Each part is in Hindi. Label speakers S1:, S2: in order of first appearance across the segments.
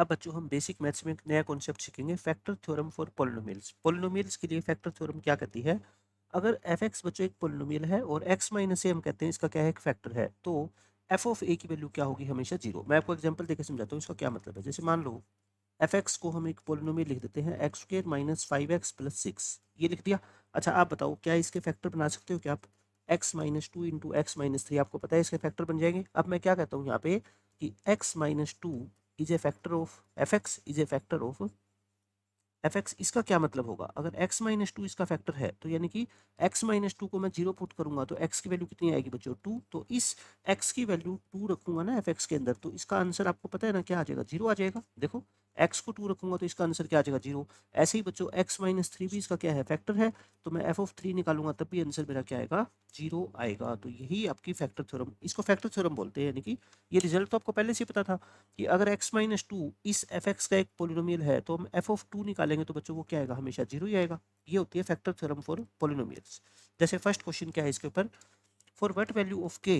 S1: अब बच्चों हम बेसिक मैथ्स में एक नया कॉन्सेप्ट सीखेंगे, factor theorem for polynomials. Polynomials के लिए फैक्टर थ्योरम क्या कहती है? अगर एफ एक्स बच्चों एक पॉलिनोमियल है और एक्स माइनस ए हम कहते हैं इसका क्या है, एक फैक्टर है, तो एफ ऑफ ए की वैल्यू क्या होगी? हमेशा जीरो। मैं आपको एग्जांपल देकर समझाता हूँ इसका क्या मतलब है। जैसे मान लो एफ एक्स को हम एक पॉलिनोमियल लिख देते हैं x square minus 5x plus 6, ये लिख दिया। अच्छा आप बताओ क्या इसके फैक्टर बना सकते हो क्या आप? X minus two into x minus three, आपको पता है इसके फैक्टर बन जाएंगे। अब मैं क्या कहता हूँ यहाँ पे कि x minus to is a factor of F x, is a factor of F x. इसका क्या मतलब होगा? अगर x माइनस टू इसका फैक्टर है तो यानी कि x माइनस टू को मैं जीरो पुट करूंगा तो x की वैल्यू कितनी आएगी बच्चों? टू। तो इस x की वैल्यू टू रखूंगा ना एफ एक्स के अंदर, तो इसका आंसर आपको पता है ना क्या आ जाएगा? जीरो आ जाएगा। देखो x को टू रखूंगा तो इसका आंसर क्या आ जाएगा? जीरो। ऐसे ही बच्चों x माइनस थ्री भी इसका क्या है? फैक्टर है। तो मैं एफ ऑफ थ्री निकालूंगा तब भी आंसर मेरा क्या आएगा? जीरो आएगा। तो यही आपकी फैक्टर थ्योरम, इसको फैक्टर थ्योरम बोलते हैं। यानी कि ये रिजल्ट तो आपको पहले से ही पता था कि अगर x माइनस टू इस एफ एक्स का एक पोलिनोमियल है तो हम एफ ऑफ टू निकालेंगे तो बच्चों को क्या आएगा? हमेशा जीरो ही आएगा। ये होती है फैक्टर थ्योरम फॉर पोलिनोमियल्स। जैसे फर्स्ट क्वेश्चन क्या है इसके ऊपर, फॉर व्हाट वैल्यू ऑफ के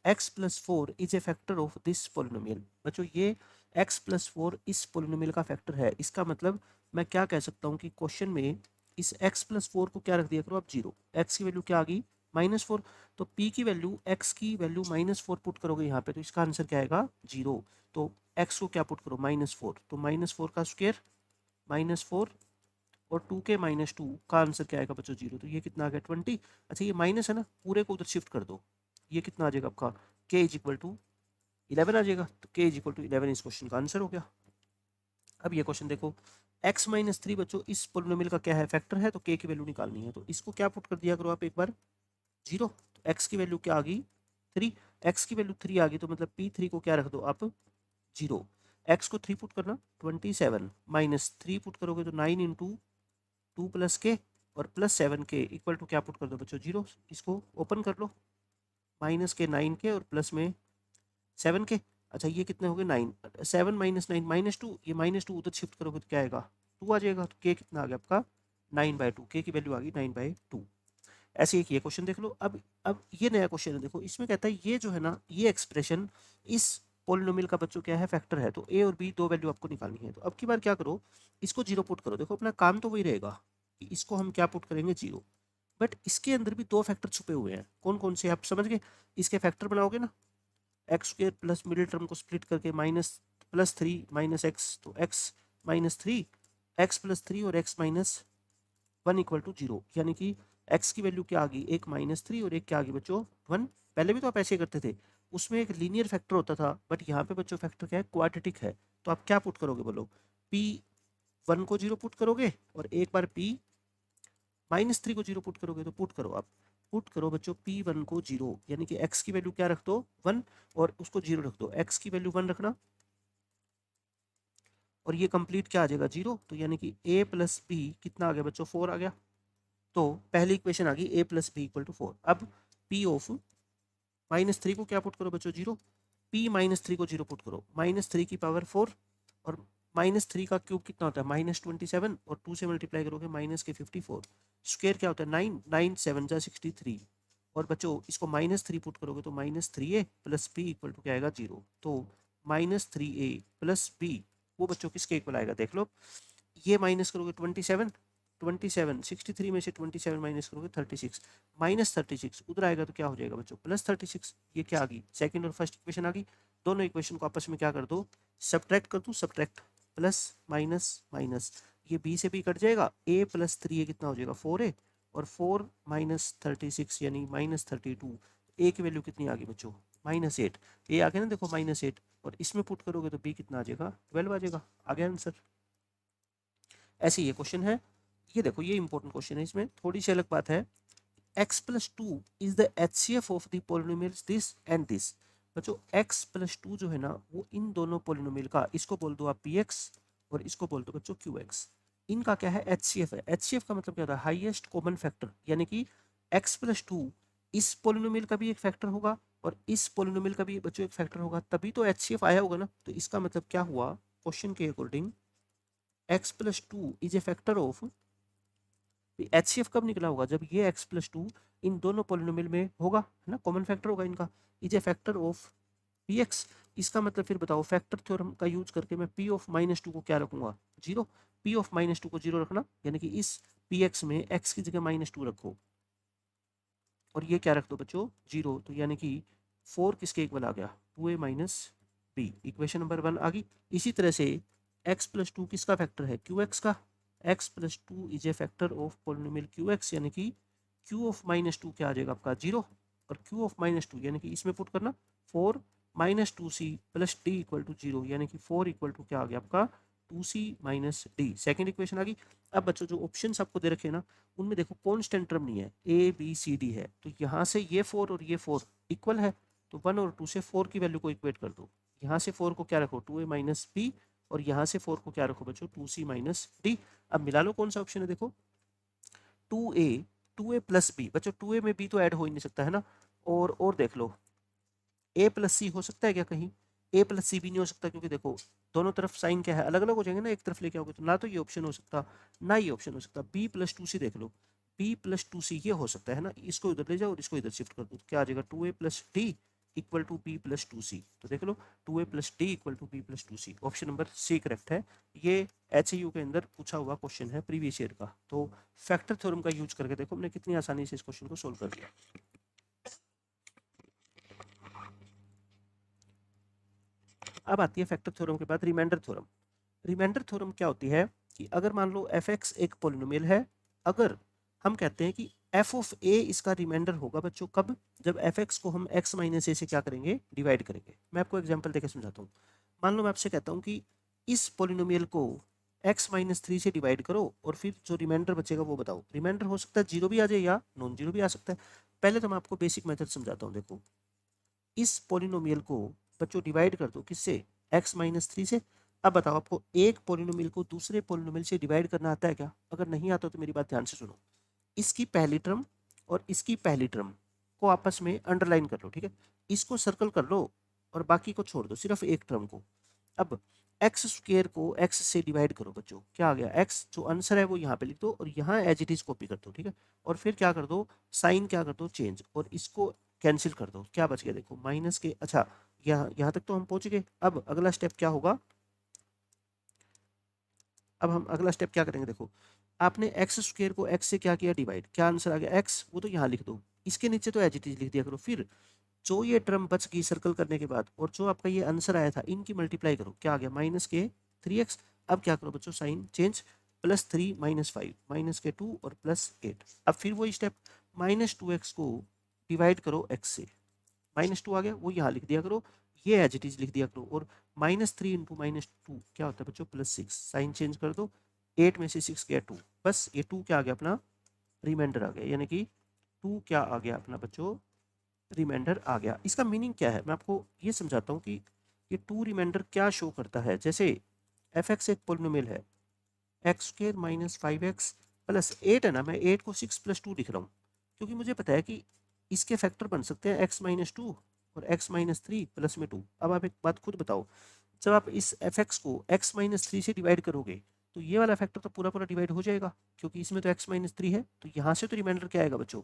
S1: x plus four is a factor of this polynomial. बच्चों ये एक्स प्लस फोर इस पोलिनोमियल का फैक्टर है, इसका मतलब मैं क्या कह सकता हूँ कि क्वेश्चन में इस x प्लस फोर को क्या रख दिया करो आप? जीरो। x की वैल्यू क्या आ गई? Minus four. तो p की वैल्यू, x की वैल्यू माइनस फोर पुट करोगे यहाँ पे तो इसका आंसर क्या आएगा? जीरो। तो x को क्या पुट करो? Minus four. तो माइनस फोर का स्क्वायर माइनस फोर और टू के माइनस टू का आंसर क्या आएगा बच्चों? जीरो। तो ये कितना आ गया? 20। अच्छा ये माइनस है ना, पूरे को उधर शिफ्ट कर दो, ये कितना आ जाएगा आपका? k इज इक्वल टू 11 आ जाएगा। तो k इज इक्वल टू 11 इस क्वेश्चन का आंसर हो गया। अब ये क्वेश्चन देखो, x माइनस थ्री बच्चों इस पोलिनोमियल का क्या है? फैक्टर है। तो k की वैल्यू निकालनी है तो इसको क्या पुट कर दिया करो आप एक बार? जीरो। तो x की वैल्यू क्या आ गई? थ्री। x की वैल्यू थ्री आ गई तो मतलब p थ्री को क्या रख दो आप? जीरो। x को थ्री पुट करना 27 माइनस थ्री पुट करोगे तो 9 इंटू टू प्लस के और प्लस सेवन के इक्वल टू क्या पुट कर दो बच्चों? जीरो। इसको ओपन कर लो, माइनस के नाइन के और प्लस में सेवन के। अच्छा ये कितने हो गए? Nine. Seven minus nine minus two, ये माइनस टू उधर शिफ्ट करोगे तो क्या आएगा? टू आ जाएगा। तो के कितना आ गया आपका? 9/2। के की वैल्यू आ गई 9/2। ऐसे एक ये क्वेश्चन देख लो। अब ये नया क्वेश्चन है, देखो इसमें कहता है ये जो है ना, ये एक्सप्रेशन इस पोलिनोमियल का बच्चों क्या है? फैक्टर है। तो ए और बी दो वैल्यू आपको निकालनी है। तो अब की बार क्या करो, इसको जीरो पुट करो। देखो अपना काम तो वही रहेगा कि इसको हम क्या पुट करेंगे? जीरो। बट इसके अंदर भी दो फैक्टर छुपे हुए हैं। कौन कौन से? आप समझ गए? इसके फैक्टर बनाओगे ना, x square plus middle term को स्प्लिट करके minus plus three minus x, तो x minus three, x plus three और x minus one equal to zero. यानी कि x की वैल्यू क्या आ गई? एक माइनस थ्री और एक क्या आ गई बच्चों? वन। पहले भी तो आप ऐसे करते थे, उसमें एक लीनियर फैक्टर होता था, बट यहाँ पे बच्चों फैक्टर क्या है? क्वाड्रेटिक है। तो आप क्या पुट करोगे बोलो? p वन को जीरो पुट करोगे और एक बार p माइनस थ्री को जीरो पुट करोगे। तो पुट करो आप, पुट करो बच्चों p वन को जीरो, यानी कि x की वैल्यू क्या रख दो? वन और उसको जीरो रख दो। x की वैल्यू वन रखना और ये कंप्लीट क्या आ जाएगा? जीरो। तो यानी कि a प्लस बी कितना आ गया बच्चों? फोर आ गया। तो पहली इक्वेशन आ गई a plus b equal to four. अब पी ऑफ माइनस थ्री को क्या पुट करो बच्चों? जीरो। पी माइनस थ्री को जीरो पुट करो, माइनस थ्री की पावर फोर और माइनस थ्री का क्यूब कितना होता है? -27 और टू से मल्टीप्लाई करोगे माइनस के 54। स्क्वेयर क्या होता है? नाइन। नाइन सेवन जा 63। और बच्चों इसको माइनस थ्री पुट करोगे तो minus three a plus b equal to क्या आएगा? जीरो। तो minus three a plus b वो बच्चों किसके इक्वल आएगा? देख लो, ये माइनस करोगे 27, 27 63 में से 27 माइनस करोगे 36, माइनस 36 उधर आएगा तो क्या हो जाएगा बच्चों? प्लस 36। ये क्या आ गई? सेकंड और फर्स्ट इक्वेशन आ गई। दोनों इक्वेशन को आपस में क्या कर दो? सब्ट्रैक्ट कर दो। सब्ट्रैक्ट, प्लस माइनस माइनस, ये बी से बी कट जाएगा। ए प्लस थ्री ए कितना हो जाएगा? फोर ए और फोर माइनस 36 यानी -32। ए की वैल्यू कितनी आ गई बच्चों? -8। ए आ गया ना, देखो -8 और इसमें पुट करोगे तो बी कितना आ जाएगा? 12 आ जाएगा। आ गया आंसर। ऐसे ये क्वेश्चन है। ये देखो ये इंपॉर्टेंट क्वेश्चन है, इसमें थोड़ी सी अलग बात है। x plus two is the HCF of the polynomials this and this. बच्चों x प्लस टू जो है ना वो इन दोनों पोलिनोमियल का, इसको बोल दो आप px और इसको बोल दो बच्चों qx। इनका क्या है? HCF है। HCF का मतलब क्या होता है? Highest common factor. यानी कि x प्लस टू इस पोलिनोमियल का भी एक फैक्टर होगा और इस पोलिनोमियल का भी बच्चों एक फैक्टर होगा, तभी तो HCF आया होगा ना। तो इसका मतलब क्या हुआ क्वेश्चन के according? x plus two is a factor of, HCF कब निकला होगा? जब ये x प्लस टू इन दोनों पोलिनोमियल में होगा, है ना, कॉमन फैक्टर होगा इनका। Is a factor of P x. इसका मतलब फिर बताओ फैक्टर थ्योरम का यूज करके मैं पी ऑफ माइनस टू को क्या रखूंगा, zero. P of minus two को जीरो रखना, यानी कि इस पी एक्स में एक्स की जगह माइनस टू रखो और ये क्या रख दो बच्चों, जीरो। तो यानी कि फोर किसके इक्वल आ गया, two a minus b. Equation number one आ गई। इसी तरह से एक्स प्लस टू किसका फैक्टर है, क्यू एक्स का। X plus two is a factor of polynomial q x, यानी कि क्यू ऑफ माइनस टू क्या आ जाएगा आपका, जीरो। और क्यू ऑफ माइनस टू यानी कि इसमें पुट करना four minus two c plus d equal to zero, यानी कि फोर इक्वल टू क्या आ गया आपका, two c minus d. Second equation आ गई। अब बच्चों जो ऑप्शन आपको दे रखे ना, उनमें देखो कॉन्स्टेंट टर्म नहीं है, ए बी सी डी है। तो यहाँ से ये फोर और ये फोर इक्वल है, तो वन और टू से फोर की वैल्यू को इक्वेट कर दो। यहाँ से फोर को क्या रखो, टू ए माइनस बी, और यहाँ से फोर को क्या रखो बच्चों, टू सी माइनस डी। अब मिला लो कौन सा ऑप्शन है, देखो टू ए प्लस बी। बच्चों टू ए में बी तो ऐड हो ही नहीं सकता है ना। और देख लो ए प्लस सी हो सकता है क्या कहीं, ए प्लस सी भी नहीं हो सकता, क्योंकि देखो दोनों तरफ साइन क्या है, अलग अलग हो जाएंगे ना, एक तरफ लेके आओगे तो ना तो ये ऑप्शन हो सकता ना ये ऑप्शन हो सकता। बी प्लस टू सी देख लो, बी प्लस टू सी ये हो सकता है ना, इसको इधर ले जाओ और इसको इधर शिफ्ट कर दो, तो क्या आ जाएगा, two a plus d equal to b plus two c. तो देख लो two a plus d equal to b plus two c, option number C correct है। ये एच के अंदर पूछा हुआ क्वेश्चन है प्रीवियस ईयर का। तो फैक्टर थ्योरम का यूज करके देखो हमने कितनी आसानी से इस क्वेश्चन को सोल्व कर दिया। अब आती है फैक्टर थ्योरम के बाद रिमाइंडर थ्योरम। रिमाइंडर थ्योरम क्या होती है कि अगर मान लो एफ एक्स एक पोलिनोमियल है, अगर हम कहते हैं कि एफ ऑफ ए इसका रिमाइंडर होगा बच्चों कब, जब एफ एक्स को हम एक्स माइनस ए से क्या करेंगे, डिवाइड करेंगे। मैं आपको एग्जांपल देकर समझाता हूँ। मान लो मैं आपसे कहता हूँ कि इस पोलिनोमियल को एक्स माइनस थ्री से डिवाइड करो और फिर जो रिमाइंडर बचेगा वो बताओ। रिमाइंडर हो सकता है जीरो भी आ जाए या नॉन जीरो भी आ सकता है। पहले तो मैं आपको बेसिक मेथड समझाता हूँ। देखो इस पोलिनोमियल को बच्चों डिवाइड कर दो किससे, एक्स माइनस थ्री से। अब बताओ आपको एक पोलिनोमियल को दूसरे पोलिनोमियल से डिवाइड करना आता है क्या, अगर नहीं आता तो मेरी बात ध्यान से सुनो। इसकी पहली टर्म और इसकी पहली टर्म को आपस में अंडरलाइन कर लो, ठीक है। इसको सर्कल कर लो और बाकी को छोड़ दो, सिर्फ एक टर्म को। अब एक्स स्क्वेयर को एक्स से डिवाइड करो बच्चों, क्या आ गया, एक्स जो आंसर है वो यहाँ पे लिख दो और यहाँ एज इट इज कॉपी कर दो, ठीक है। और फिर क्या कर दो, साइन क्या कर दो, चेंज, और इसको कैंसिल कर दो। क्या बच गया, देखो माइनस के, अच्छा यहाँ तक तो हम पहुंच गए। अब अगला स्टेप क्या होगा, अब हम अगला स्टेप क्या करेंगे, देखो आपने एक्स स्क्वेयर को एक्स से क्या किया, डिवाइड, क्या आंसर आ गया एक्स, वो तो यहाँ लिख दो। इसके नीचे तो एज इट इज लिख दिया करो। फिर जो ये टर्म बच गई सर्कल करने के बाद और जो आपका ये आंसर आया था, इनकी मल्टीप्लाई करो, क्या आ गया, माइनस के थ्री एक्स। अब क्या करो बच्चों, sign change, plus three minus five minus के टू और प्लस एट। अब फिर वही स्टेप, माइनस टू एक्स को डिवाइड करो एक्स से, माइनस टू आ गया वो यहाँ लिख दिया करो, ये एज इट इज लिख दिया करो। और minus three into minus two क्या होता है बच्चों, प्लस सिक्स, साइन चेंज कर दो, एट में से सिक्स गया टू, बस ये टू क्या आ गया अपना, रिमाइंडर आ गया। यानी कि टू क्या आ गया अपना बच्चों, रिमाइंडर आ गया। इसका मीनिंग क्या है, मैं आपको ये समझाता हूँ कि ये टू रिमाइंडर क्या शो करता है। जैसे एफ एक्स एक पोलिनोमियल है, x square minus five x plus eight है ना, मैं एट को सिक्स प्लस टू लिख रहा हूँ क्योंकि मुझे पता है कि इसके फैक्टर बन सकते हैं एक्स माइनस टू और एक्स माइनस थ्री प्लस में टू। अब आप एक बात खुद बताओ, जब आप इस एफ एक्स को एक्स माइनस थ्री से डिवाइड करोगे तो ये वाला फैक्टर तो पूरा पूरा डिवाइड हो जाएगा, क्योंकि इसमें तो एक्स माइनस थ्री है। तो यहाँ से तो रिमाइंडर क्या आएगा बच्चों,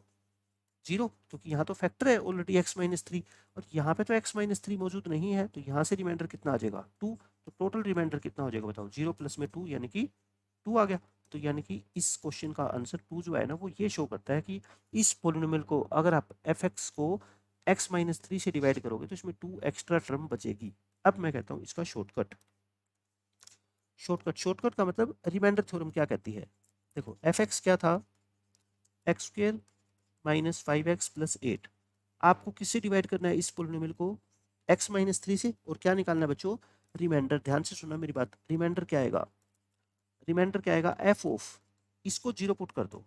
S1: जीरो, क्योंकि यहाँ तो फैक्टर है ऑलरेडी एक्स माइनस थ्री, और यहाँ पे तो एक्स माइनस थ्री मौजूद नहीं है। तो यहाँ से रिमाइंडर कितना आ जाएगा, टू। तो टोटल रिमाइंडर कितना हो जाएगा बताओ, जीरो प्लस में टू, यानी कि टू आ गया। तो यानी कि इस क्वेश्चन का आंसर टू जो है ना, वो ये शो करता है कि इस पोलिनोमियल को अगर आप एफ एक्स को एक्स माइनस थ्री से डिवाइड करोगे तो इसमें टू एक्स्ट्रा टर्म बचेगी। अब मैं कहता हूँ इसका शॉर्टकट, शॉर्टकट का मतलब रिमाइंडर थ्योरम क्या कहती है। देखो एफ एक्स क्या था, x square minus five x plus eight. आपको किससे डिवाइड करना है, इस पोलिनोमियल को एक्स माइनस थ्री से, और क्या निकालना है बच्चों, रिमाइंडर। ध्यान से सुनना मेरी बात, रिमाइंडर क्या आएगा, रिमाइंडर क्या आएगा, एफ ऑफ, इसको जीरो पुट कर दो,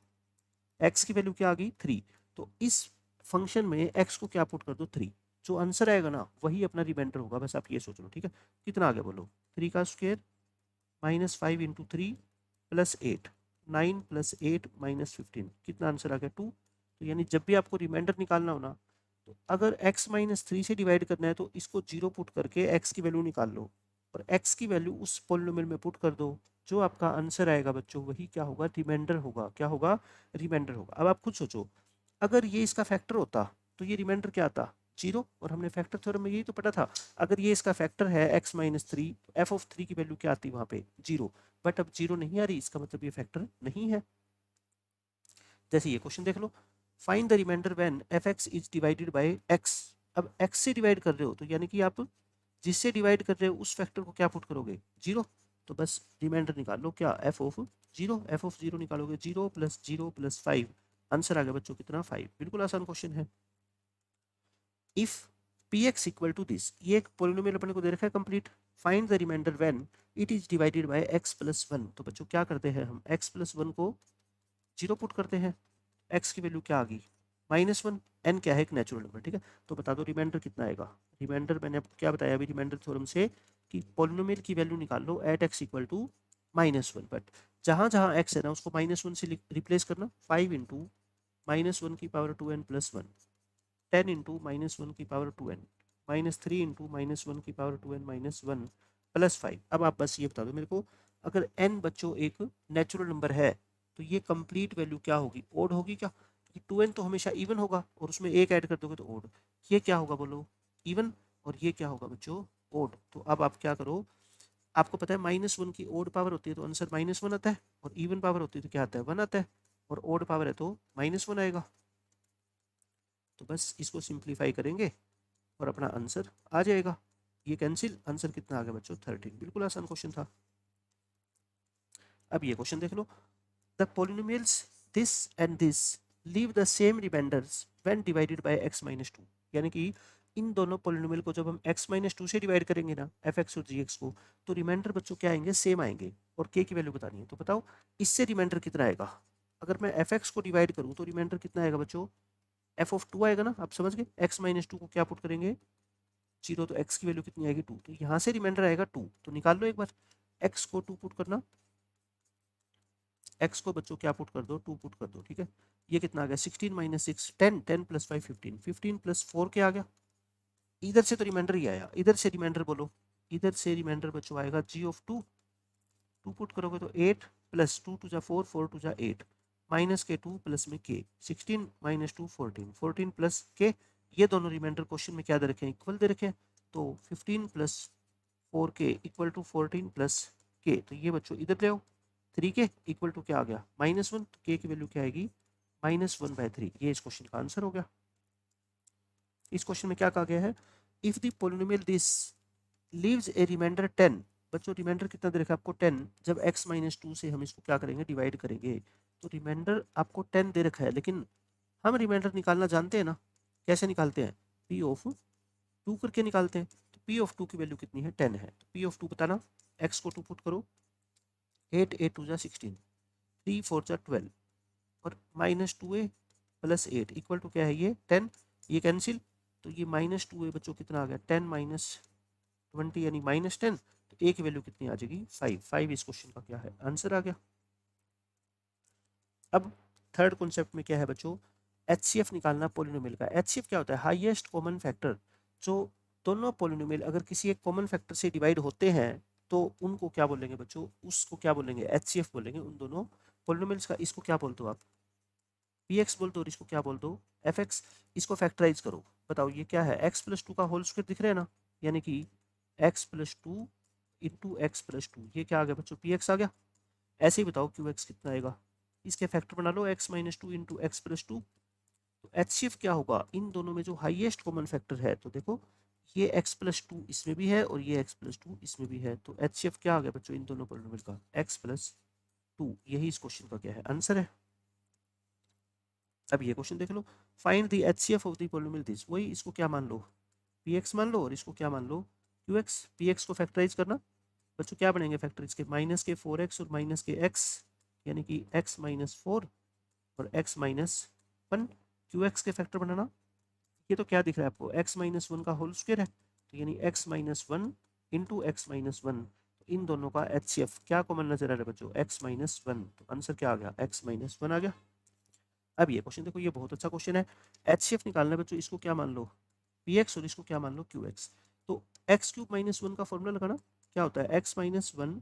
S1: एक्स की वैल्यू क्या आ गई, थ्री। तो इस फंक्शन में एक्स को क्या पुट कर दो, थ्री। जो आंसर आएगा ना वही अपना रिमाइंडर होगा, बस आप ये सोच लो, ठीक है। कितना आ गया बोलो, थ्री का square minus five into three plus eight, nine plus eight minus fifteen, कितना आंसर आ गया, टू। तो यानी जब भी आपको रिमाइंडर निकालना हो ना, तो अगर x माइनस थ्री से डिवाइड करना है तो इसको जीरो पुट करके x की वैल्यू निकाल लो और x की वैल्यू उस पोलिनोमियल में पुट कर दो। जो आपका आंसर आएगा बच्चों वही क्या होगा, रिमाइंडर होगा। क्या होगा, रिमाइंडर होगा। अब आप खुद सोचो, अगर ये इसका फैक्टर होता तो ये रिमाइंडर क्या आता, जीरो, और हमने फैक्टर थ्योरम में यही तो पढ़ा था, अगर ये इसका फैक्टर है x minus three, F of three की वैल्यू क्या आती है वहाँ पे जीरो, बट अब जीरो नहीं आ रही, इसका मतलब ये फैक्टर नहीं है। जैसे ये क्वेश्चन देख लो, find the reminder when f x is divided by x. अब x से डिवाइड कर रहे हो तो यानी कि आप जिससे डिवाइड कर रहे हो उस फैक्टर को क्या पुट करोगे, जीरो, तो बस रिमाइंडर निकाल लो, क्या f of zero, f of zero निकालोगे, जीरो प्लस फाइव, आंसर आ गया बच्चों कितना, फाइव। बिल्कुल आसान क्वेश्चन है। If p x equal to this, ये एक पोलिनोमियल अपने को दे रखा है complete, find the reminder when it is divided by x plus one. तो बच्चों क्या करते हैं हम, एक्स प्लस वन को जीरो पुट करते हैं, एक्स की वैल्यू क्या आ गई, माइनस वन, एन क्या है, एक नेचुरल नंबर, ठीक है। तो बता दो रिमाइंडर कितना आएगा। रिमाइंडर मैंने आपको क्या बताया अभी रिमाइंडर थ्योरम से, कि पोलिनोमियल की वैल्यू निकाल लो at x equal to minus one, but जहाँ जहाँ एक्स है ना उसको माइनस वन से रिप्लेस करना, फाइव इंटू माइनस वन की power two n plus one, ten into minus one की power two n, minus three into minus one की power two n minus one plus five. अब आप बस ये बता दो मेरे को, अगर एन बच्चों एक नेचुरल नंबर है तो ये कंप्लीट वैल्यू क्या होगी, ओड होगी क्या, क्योंकि टू एन तो हमेशा इवन होगा और उसमें एक ऐड कर दोगे तो ओड, ये क्या होगा बोलो, इवन, और ये क्या होगा बच्चों, ओड। तो अब आप क्या करो, आपको पता है माइनस वन की ओड पावर होती है तो आंसर माइनस वन आता है, और इवन पावर होती है तो क्या आता है, वन आता है, और ओड पावर है तो माइनस वन आएगा। तो बस इसको सिंप्लीफाई करेंगे और अपना आंसर आ जाएगा, ये कैंसिल, आंसर कितना आ गया बच्चों, 13। बिल्कुल आसान क्वेश्चन था। अब ये क्वेश्चन देख लो, the polynomials this and this leave the same remainders when divided by x minus two. यानी कि इन दोनों पोलिनोमियल को जब हम x माइनस टू से डिवाइड करेंगे ना, एफ एक्स और जी एक्स को, तो रिमाइंडर बच्चों क्या आएंगे, सेम आएंगे, और k की वैल्यू बतानी है। तो बताओ इससे रिमाइंडर कितना आएगा, अगर मैं एफ एक्स को डिवाइड करूँ तो रिमाइंडर कितना आएगा बच्चों, एफ ऑफ टू आएगा ना, आप समझ गए, x माइनस टू को क्या पुट करेंगे, जीरो, तो x की वैल्यू कितनी आएगी, टू, तो यहाँ से रिमाइंडर आएगा टू, तो निकाल लो एक बार, x को टू पुट करना, x को बच्चों क्या पुट कर दो, टू पुट कर दो, ठीक है। ये कितना आ गया, sixteen minus six, ten, ten plus five, fifteen, fifteen plus four क्या आ गया, इधर से तो रिमाइंडर ही आया, इधर से रिमाइंडर बोलो, इधर से रिमाइंडर बच्चों आएगा जी ऑफ टू, टू पुट करोगे तो एट, प्लस टू टू जा फोर, फोर टू जा एट, माइनस के टू प्लस में के, sixteen minus two fourteen, fourteen plus के, ये दोनों रिमाइंडर क्वेश्चन में क्या दे रखे हैं, इक्वल दे रखे हैं, तो फिफ्टीन प्लस फोर के इक्वल टू फोर्टीन प्लस के, तो ये बच्चों इधर ले आओ, थ्री के इक्वल टू क्या आ गया, माइनस वन, तो के की वैल्यू क्या आएगी, माइनस वन बाय थ्री, ये इस क्वेश्चन का आंसर हो गया। इस क्वेश्चन में क्या कहा गया है, if the polynomial this leaves a reminder ten, बच्चों रिमाइंडर कितना दे रखा है आपको, टेन, जब x माइनस टू से हम इसको क्या करेंगे, डिवाइड करेंगे, तो रिमाइंडर आपको टेन दे रखा है, लेकिन हम रिमाइंडर निकालना जानते हैं ना, कैसे निकालते हैं, p ऑफ टू करके निकालते हैं, तो p ऑफ टू की वैल्यू कितनी है, टेन है, तो p ऑफ टू बताना, x को टू पुट करो, एट, एट टू जा सिक्सटीन, थ्री फोर जा ट्वेल्व, और minus two a plus eight equal to क्या है, ये टेन, ये कैंसिल, तो ये माइनस टू ए बच्चों कितना आ गया, टेन माइनस ट्वेंटी यानी माइनस टेन, तो ए की वैल्यू कितनी आ जाएगी, फाइव, फाइव इस क्वेश्चन का क्या है, आंसर आ गया। अब थर्ड कॉन्सेप्ट में क्या है बच्चों, एचसीएफ निकालना पोलिनोमियल का। एचसीएफ क्या होता है, हाईएस्ट कॉमन फैक्टर, जो दोनों पोलिनोमियल अगर किसी एक कॉमन फैक्टर से डिवाइड होते हैं तो उनको क्या बोलेंगे बच्चों, उसको क्या बोलेंगे, एचसीएफ बोलेंगे उन दोनों पोलिनोमियल्स का। इसको क्या बोलते हो आप, पी एक्स बोल दो, और इसको क्या बोल दो, एफ एक्स। इसको फैक्टराइज करो, बताओ ये क्या है, एक्स प्लस टू का होल स्क्वायर दिख रहा है ना, यानी कि x plus to into x plus to, ये क्या आ गया बच्चों, पी एक्स आ गया। ऐसे ही बताओ क्यू एक्स कितना आएगा, इसके फैक्टर बना लो, x minus two into x plus two. तो एचसीएफ क्या होगा, इन दोनों में जो हाईएस्ट कॉमन फैक्टर है, तो देखो ये एक्स प्लस टू इसमें भी है और ये एक्स प्लस टू इसमें भी है, तो एचसीएफ क्या आ गया बच्चों इन दोनों पॉलिनोमियल का, एक्स प्लस टू, यही इस क्वेश्चन का क्या है, आंसर है। अब ये क्वेश्चन देख लो, find the HCF of the polynomial this, वही इसको क्या मान लो, पी एक्स मान लो, और इसको क्या मान लो, क्यू एक्स। पी एक्स को फैक्टराइज करना बच्चों, क्या बनेंगे फैक्टर इसके, माइनस के फोर एक्स और माइनस के एक्स, यानी कि एक्स माइनस फोर और x minus one. Q x के फैक्टर बनाना, ये तो क्या दिख रहा है आपको, एक्स माइनस वन का होल स्क्वायर है, तो यानी x minus one into x minus one, इन दोनों का एचसीएफ क्या कॉमन नजर आ रहा है बच्चों, एक्स माइनस वन, तो आंसर क्या आ गया, एक्स माइनस वन आ गया। अब ये क्वेश्चन देखो, ये बहुत अच्छा क्वेश्चन है, एचसीएफ निकालना है बच्चों, इसको क्या मान लो, पी एक्स, और इसको क्या मान लो, क्यू एक्स। तो एक्स क्यूब माइनस वन का फॉर्मूला लगाना, क्या होता है, x minus one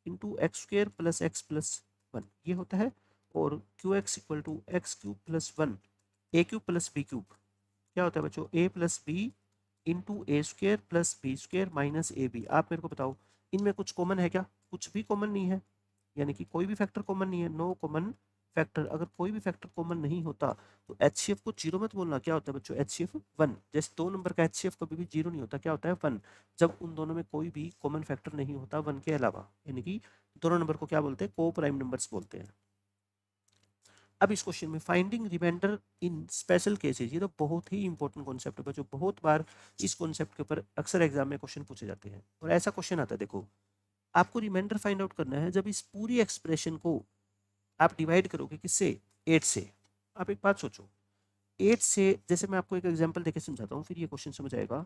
S1: into x square plus x plus one, ये होता है, और q x equal to x cube plus one, a cube plus b cube, क्या होता है बच्चों, a plus b into a square plus b square minus a b. आप मेरे को बताओ इनमें कुछ कॉमन है क्या? कुछ भी कॉमन नहीं है, यानी कि कोई भी फैक्टर कॉमन नहीं है, नो कॉमन फैक्टर। अगर कोई भी फैक्टर कॉमन नहीं होता तो एचसीएफ को जीरो मत बोलना। क्या होता है बच्चों, एचसीएफ वन। जैसे दो नंबर का एचसीएफ कभी भी जीरो नहीं होता, क्या होता है वन, जब उन दोनों में कोई भी कॉमन फैक्टर नहीं होता वन के अलावा, यानी कि दोनों नंबर को क्या बोलते हैं, को प्राइम नंबर्स बोलते हैं। अब इस क्वेश्चन में finding reminder in special cases, ये तो बहुत ही इंपॉर्टेंट कॉन्सेप्ट है बच्चों, बहुत बार इस कॉन्सेप्ट के ऊपर अक्सर एग्जाम में क्वेश्चन पूछे जाते हैं। और ऐसा क्वेश्चन आता है, देखो आपको रिमाइंडर फाइंड आउट करना है जब इस पूरी एक्सप्रेशन को आप डिवाइड करोगे किससे, 8 से। आप एक बात सोचो, 8 से, जैसे मैं आपको एक एग्जांपल देके समझाता हूँ फिर ये क्वेश्चन समझ आएगा।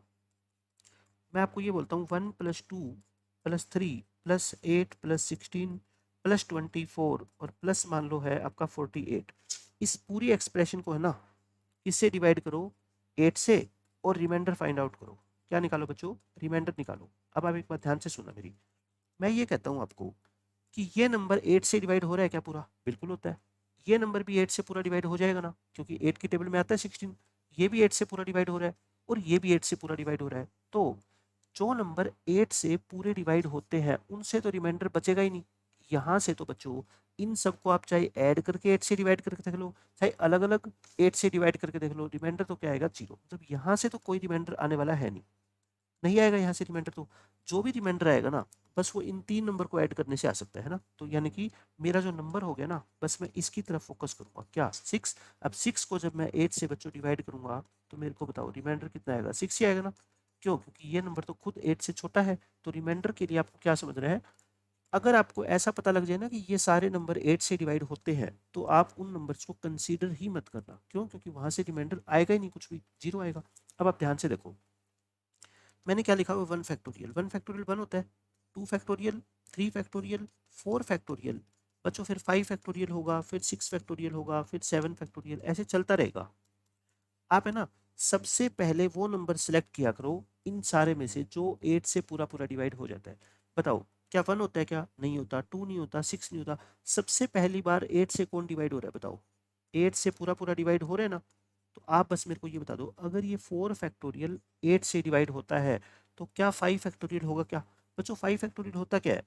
S1: मैं आपको ये बोलता हूँ 1 + 2 + 3 + 8 + 16 + 24 और प्लस मान लो है आपका 48। इस पूरी एक्सप्रेशन को है ना किससे डिवाइड करो, 8 से, और रिमाइंडर फाइंड आउट करो। क्या निकालो बच्चों, रिमाइंडर निकालो। अब आप एक बात ध्यान से सुनना मेरी, मैं ये कहता हूँ आपको कि ये नंबर 8 से डिवाइड हो रहा है क्या पूरा, बिल्कुल होता है। ये नंबर भी 8 से पूरा डिवाइड हो जाएगा ना, क्योंकि 8 की टेबल में आता है 16। ये भी 8 से पूरा डिवाइड हो रहा है और ये भी 8 से पूरा डिवाइड हो रहा है। तो जो नंबर 8 से पूरे डिवाइड होते हैं उनसे तो रिमाइंडर बचेगा ही नहीं। यहाँ से तो बच्चों इन सबको आप चाहे ऐड करके 8 से डिवाइड करके देख लो, चाहे अलग अलग 8 से डिवाइड करके देख लो, रिमाइंडर तो क्या आएगा, जीरो। मतलब यहाँ से तो कोई रिमाइंडर आने वाला है नहीं, नहीं आएगा यहाँ से रिमाइंडर। तो जो भी रिमाइंडर आएगा ना बस वो इन 3 नंबर को ऐड करने से आ सकता है ना। तो यानी कि मेरा जो नंबर हो गया ना, बस मैं इसकी तरफ फोकस करूंगा, क्या, 6। अब 6 को जब मैं 8 से बच्चों डिवाइड करूंगा तो मेरे को बताओ रिमाइंडर कितना आएगा, 6 ही आएगा ना। क्यों, क्योंकि ये नंबर तो खुद 8 से छोटा है। तो रिमाइंडर के लिए आपको क्या समझना है, अगर आपको ऐसा पता लग जाए ना कि ये सारे नंबर 8 से डिवाइड होते हैं तो आप उन नंबर्स को कंसीडर ही मत करना। क्यों, क्योंकि वहां से रिमाइंडर आएगा ही नहीं, कुछ भी जीरो आएगा। अब आप ध्यान से देखो, मैंने क्या लिखा हुआ, 1 फैक्टोरियल। 1 फैक्टोरियल 1 होता है, 2 फैक्टोरियल, 3 फैक्टोरियल, 4 फैक्टोरियल, बच्चों फिर 5 फैक्टोरियल होगा, फिर 6 फैक्टोरियल होगा, फिर 7 फैक्टोरियल, ऐसे चलता रहेगा। आप है ना सबसे पहले वो नंबर सेलेक्ट किया करो इन सारे में से जो 8 से पूरा पूरा डिवाइड हो जाता है। बताओ क्या 1 होता है, क्या नहीं होता, 2 नहीं होता, 6 नहीं होता। सबसे पहली बार 8 से कौन डिवाइड हो रहा है, बताओ, 8 से पूरा पूरा डिवाइड हो रहा है ना। तो आप बस मेरे को ये बता दो, अगर ये 4 फैक्टोरियल 8 से डिवाइड होता है तो क्या 5 फैक्टोरियल होगा क्या? बच्चों 5 फैक्टोरियल होता क्या है,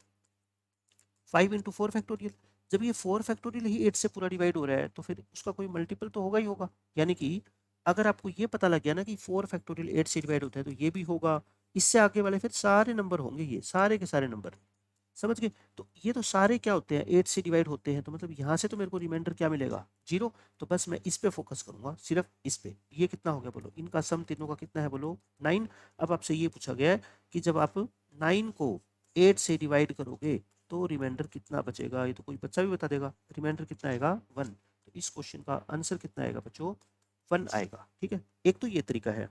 S1: 5 इंटू 4 फैक्टोरियल। जब ये 4 फैक्टोरियल ही 8 से पूरा डिवाइड हो रहा है तो फिर उसका कोई मल्टीपल तो होगा ही होगा। यानी कि अगर आपको ये पता लग गया ना कि 4 फैक्टोरियल 8 से डिवाइड होता है तो ये भी होगा, इससे आगे वाले फिर सारे नंबर होंगे, ये सारे के सारे नंबर, समझ गए। तो ये तो सारे क्या होते हैं, 8 से डिवाइड होते हैं, तो मतलब यहाँ से तो मेरे को रिमाइंडर क्या मिलेगा, जीरो। तो बस मैं इस पे फोकस करूंगा, सिर्फ इस पे। ये कितना हो गया बोलो, इनका सम तीनों का कितना है बोलो, 9। अब आपसे ये पूछा गया है कि जब आप 9 को 8 से डिवाइड करोगे तो रिमाइंडर कितना बचेगा, ये तो कोई बच्चा भी बता देगा। रिमाइंडर कितना आएगा, 1। तो इस क्वेश्चन का आंसर कितना आएगा बच्चों, 1 आएगा। ठीक है, एक तो ये तरीका है।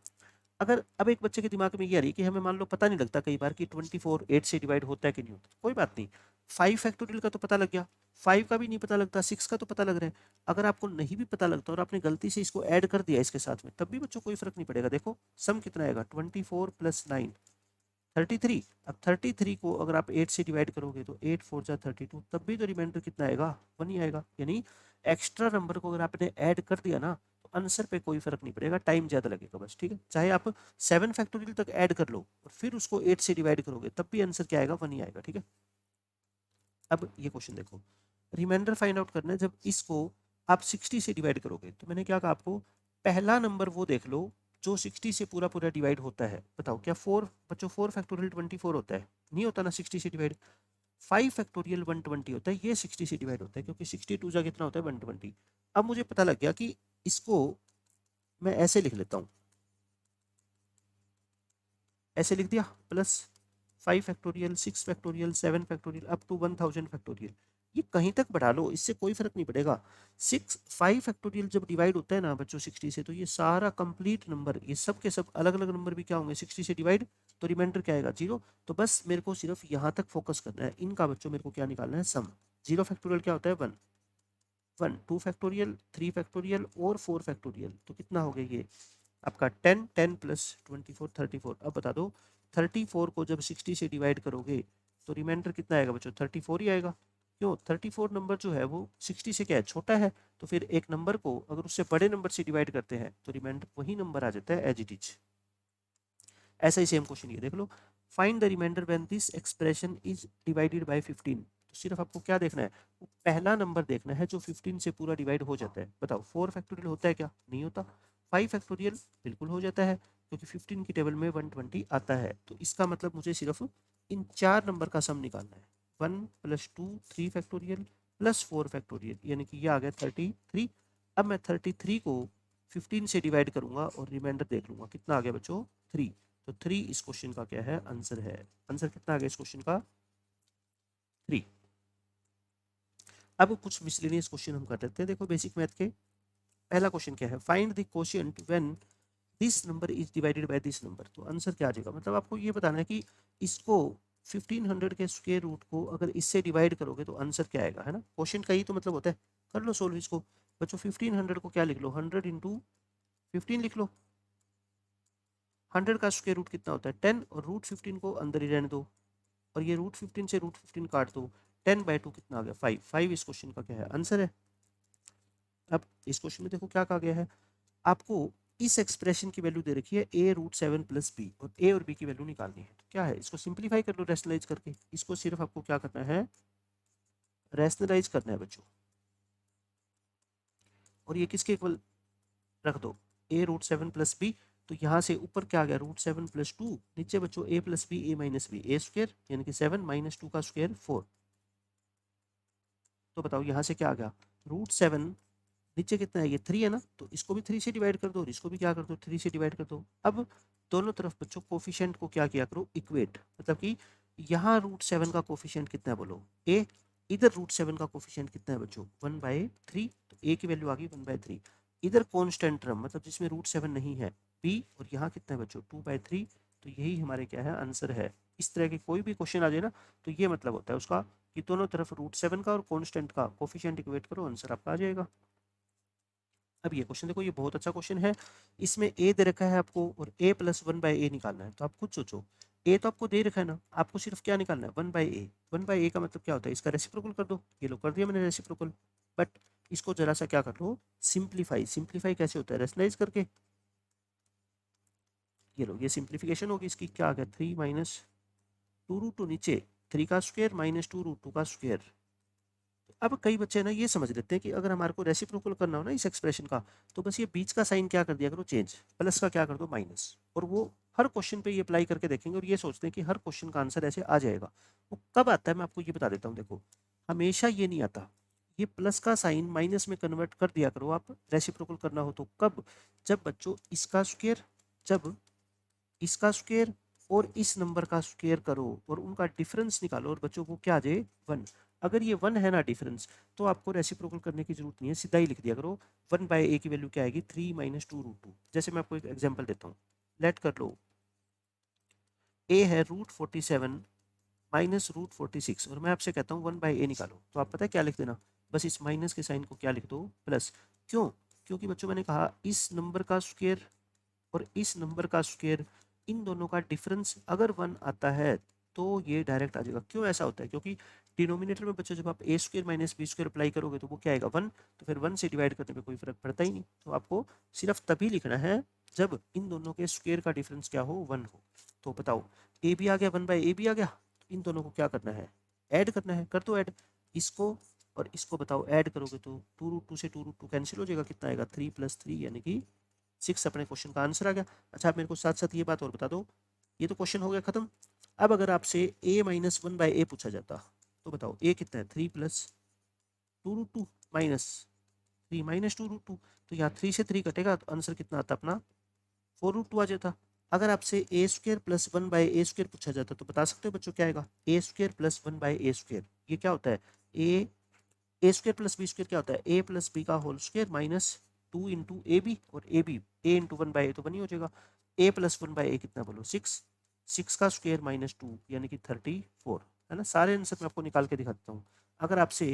S1: अगर अब एक बच्चे के दिमाग में ये आ रही है कि हमें मान लो पता नहीं लगता कई बार कि 24 8 से डिवाइड होता है कि नहीं होता, कोई बात नहीं। 5 फैक्टोरियल का तो पता लग गया, 5 का भी नहीं पता लगता, 6 का तो पता लग रहा है। अगर आपको नहीं भी पता लगता और आपने गलती से इसको ऐड कर दिया इसके साथ में, तब भी बच्चों कोई फर्क नहीं पड़ेगा। देखो सम कितना आएगा, 24 + 9 33। अब 33 को अगर आप 8 से डिवाइड करोगे तो 8 4 जा 32, तब भी तो रिमाइंडर कितना आएगा, 1 ही आएगा। यानी एक्स्ट्रा नंबर को अगर आपने ऐड कर दिया ना तो आंसर पे कोई फर्क नहीं पड़ेगा, टाइम ज़्यादा लगेगा बस। ठीक है, चाहे आप 7 फैक्टोरियल तक ऐड कर लो और फिर उसको 8 से डिवाइड करोगे तब भी आंसर क्या आएगा, 1 ही आएगा। ठीक है, अब ये क्वेश्चन देखो, रिमाइंडर फाइंड आउट करना है जब इसको आप 60 से डिवाइड करोगे। तो मैंने क्या कहा आपको, पहला नंबर वो देख लो जो 60 से पूरा पूरा डिवाइड होता है। बताओ क्या 4 बच्चों 4 फैक्टोरियल 24 होता है, नहीं होता ना 60 से डिवाइड। 5 फैक्टोरियल 120 होता है, ये 60 से डिवाइड होता है क्योंकि 62 जा कितना होता है, 120। अब मुझे पता लग गया कि इसको मैं ऐसे लिख लेता हूँ, ऐसे लिख दिया, plus 5 factorial 6 factorial 7 factorial up to 1000 factorial. ये कहीं तक बढ़ा लो, इससे कोई फर्क नहीं पड़ेगा। 5 फैक्टोरियल जब डिवाइड होता है ना बच्चों 60 से, तो ये सारा कंप्लीट नंबर, ये सब के सब अलग अलग नंबर भी क्या होंगे 60 से डिवाइड, तो रिमाइंडर क्या आएगा, जीरो। तो बस मेरे को सिर्फ यहाँ तक फोकस करना है, इनका बच्चों मेरे को क्या निकालना है, सम। 0 फैक्टोरियल क्या होता है, 1 1, 2 फैक्टोरियल 3 फैक्टोरियल और 4 फैक्टोरियल, तो कितना हो गया ये आपका 10 10 + 24 34। अब बता दो 34 को जब 60 से डिवाइड करोगे तो रिमाइंडर कितना आएगा बच्चों, 34 ही आएगा। क्यों? 34 नंबर जो है वो 60 से क्या है, छोटा है, तो फिर एक नंबर को अगर उससे बड़े नंबर से डिवाइड करते हैं तो रिमाइंडर वही नंबर आ जाता है एज इट इज। ऐसा ही सेम क्वेश्चन ये देख लो, find the reminder when this expression is divided by 15। तो सिर्फ आपको क्या देखना है, वो पहला नंबर देखना है जो 15 से पूरा डिवाइड हो जाता है। बताओ 4 फैक्टोरियल होता है क्या? नहीं होता। 5 फैक्टोरियल बिल्कुल हो जाता है, क्योंकि 15 की टेबल में 120 आता है। तो इसका मतलब मुझे सिर्फ इन 4 नंबर का सम निकालना है, 1 + 2 3 फैक्टोरियल प्लस 4 फैक्टोरियल, यानी कि ये आ गया 33। अब मैं 33 को 15 से डिवाइड करूंगा और रिमाइंडर देख लूंगा, कितना आ गया बच्चों? 3। तो 3 इस क्वेश्चन का क्या है, आंसर है। आंसर कितना आ गया इस क्वेश्चन का? 3। अब कुछ मिसलेनियस क्वेश्चन हम कर लेते हैं। देखो बेसिक मैथ के पहला क्वेश्चन क्या है, find the quotient when this number is divided by this number. तो आंसर क्या आ जाएगा, मतलब आपको ये बताना है कि इसको 1500 के स्क्वायर रूट को अगर इससे डिवाइड करोगे तो आंसर क्या आएगा, है ना। क्वेश्चन का ही तो मतलब होता है। कर लो सोल्व इसको बच्चों। 1500 को क्या लिख लो, 100 इंटू 15 लिख लो। 100 का स्क्वायर रूट कितना होता है 10, और रूट 15 को अंदर ही रहने दो, और ये रूट 15 से रूट 15 काट दो। 10/2 कितना आ गया, 5। 5 इस क्वेश्चन का क्या है, आंसर है। अब इस क्वेश्चन में देखो क्या कहा गया है, आपको इस एक्सप्रेशन की वैल्यू दे रखी है a√7 + b, और a और b की वैल्यू निकालनी है। तो क्या है, इसको सिंप्लीफाई कर लो रैशनलाइज करके। इसको सिर्फ आपको क्या करना है, रैशनलाइज करना है बच्चों। और ये किसके इक्वल रख दो, a√7 + b। तो यहाँ से ऊपर क्या आ गया, √7 + 2, नीचे बच्चों a + b a - b, a square यानी कि 7 - 2 का स्क्वायर 4। तो बताओ यहाँ से क्या आ गया, √7, नीचे कितना है, ये 3 है ना, तो इसको भी 3 से डिवाइड कर दो, और इसको भी क्या कर दो, 3 से डिवाइड कर दो। अब दोनों तरफ बच्चों कोफिशिएंट को क्या किया करो, इक्वेट। मतलब कि यहाँ √7 का कोफिशिएंट कितना है बोलो, ए। इधर √7 का कोफिशिएंट कितना है बच्चों, 1/3। तो ए की वैल्यू आ गई 1/3। इधर कॉन्स्टेंट टर्म मतलब जिसमें √7 नहीं है, बी, और यहाँ कितना है बच्चों, 2/3। तो यही हमारे क्या है, आंसर है। इस तरह के कोई भी क्वेश्चन आ जाए ना, तो ये मतलब होता है उसका कि दोनों तरफ √7 का और कॉन्स्टेंट का कोफिशिएंट इक्वेट करो, आंसर आपका आ जाएगा। अब ये क्वेश्चन देखो, ये बहुत अच्छा क्वेश्चन है। इसमें ए दे रखा है आपको, और a + 1/a निकालना है। तो आप खुद सोचो, ए तो आपको दे रखा है ना, आपको सिर्फ क्या निकालना है, 1/a। 1/a का मतलब क्या होता है, इसका रेसिप्रोकल कर दो। ये लो कर दिया मैंने रेसिप्रोकल। बट इसको जरा सा क्या कर लो, सिंप्लीफाई। सिंप्लीफाई कैसे होता है, रेशनलाइज करके। ये लो, ये सिंप्लीफिकेशन होगी इसकी। क्या आ गया, 3 - 2√2, नीचे 3 का स्क्वायर - 2√2 का स्क्वायर। अब कई बच्चे ना ये समझ लेते हैं कि अगर हमारे को रेसिप्रोकल करना हो ना इस एक्सप्रेशन का, तो बस ये बीच का साइन क्या कर दिया करो, चेंज, प्लस का क्या कर दो, माइनस। और वो हर क्वेश्चन पे ये अप्लाई करके देखेंगे, और ये सोचते हैं कि हर क्वेश्चन का आंसर ऐसे आ जाएगा। वो कब आता है मैं आपको ये बता देता हूँ। देखो हमेशा ये नहीं आता। ये प्लस का साइन माइनस में कन्वर्ट कर दिया करो आप, रेसिप्रोकल करना हो तो। कब, जब बच्चों इसका स्क्वायर, जब इसका स्क्वायर और इस नंबर का स्क्वायर करो और उनका डिफरेंस निकालो, और बच्चों को क्या आ जाए, 1। अगर ये 1 है ना डिफरेंस, तो आपको रेसिप्रोकल करने की जरूरत नहीं है, सीधा ही लिख दिया करो। 1/a की वैल्यू क्या आएगी, 3 - 2√2। जैसे मैं आपको एक एग्जांपल देता हूँ, लेट कर लो a है √47 - √46, और मैं आपसे कहता हूँ 1/a निकालो। तो आप पता है क्या लिख देना, बस इस माइनस के साइन को क्या लिख दो, प्लस। क्यों? क्योंकि बच्चों मैंने कहा इस नंबर का स्क्वायर और इस नंबर का स्क्वायर, इन दोनों का डिफरेंस अगर 1 आता है तो ये डायरेक्ट आ जाएगा। क्यों ऐसा होता है, क्योंकि डिनोमिनेटर में बच्चों जब आप a² - b² अप्लाई करोगे तो वो क्या आएगा, 1। तो फिर 1 से डिवाइड करने में कोई फर्क पड़ता ही नहीं। तो आपको सिर्फ तभी लिखना है जब इन दोनों के स्क्वायर का डिफरेंस क्या हो, 1 हो। तो बताओ ए भी आ गया, 1/a भी आ गया। तो इन दोनों को क्या करना है, ऐड करना है। कर दो ऐड, इसको और इसको बताओ ऐड करोगे तो 2√2 से 2√2 कैंसिल हो जाएगा। कितना आएगा, 3 + 3 यानी कि 6 अपने क्वेश्चन का आंसर आ गया। अच्छा आप मेरे को साथ साथ ये बात और बता दो, ये तो क्वेश्चन हो गया खत्म। अब अगर आपसे a - 1/a पूछा जाता, तो बताओ a कितना है, 3 + 2√2 माइनस 3 - 2√2। तो यहाँ 3 से 3 कटेगा तो आंसर कितना आता अपना, 4√2 आ जाता। अगर आपसे a² + 1/a² पूछा जाता तो बता सकते हो बच्चों क्या आएगा, a² + 1/a²। ये क्या होता है, a² + b² क्या होता है, a + b का whole square minus 2 into a b, और a B a into 1/a तो बनी हो जाएगा। a + 1/a कितना बोलो, 6। 6 का स्क्वायर -2 यानी कि 34, है ना। सारे आंसर मैं आपको निकाल के दिखाता हूँ। अगर आपसे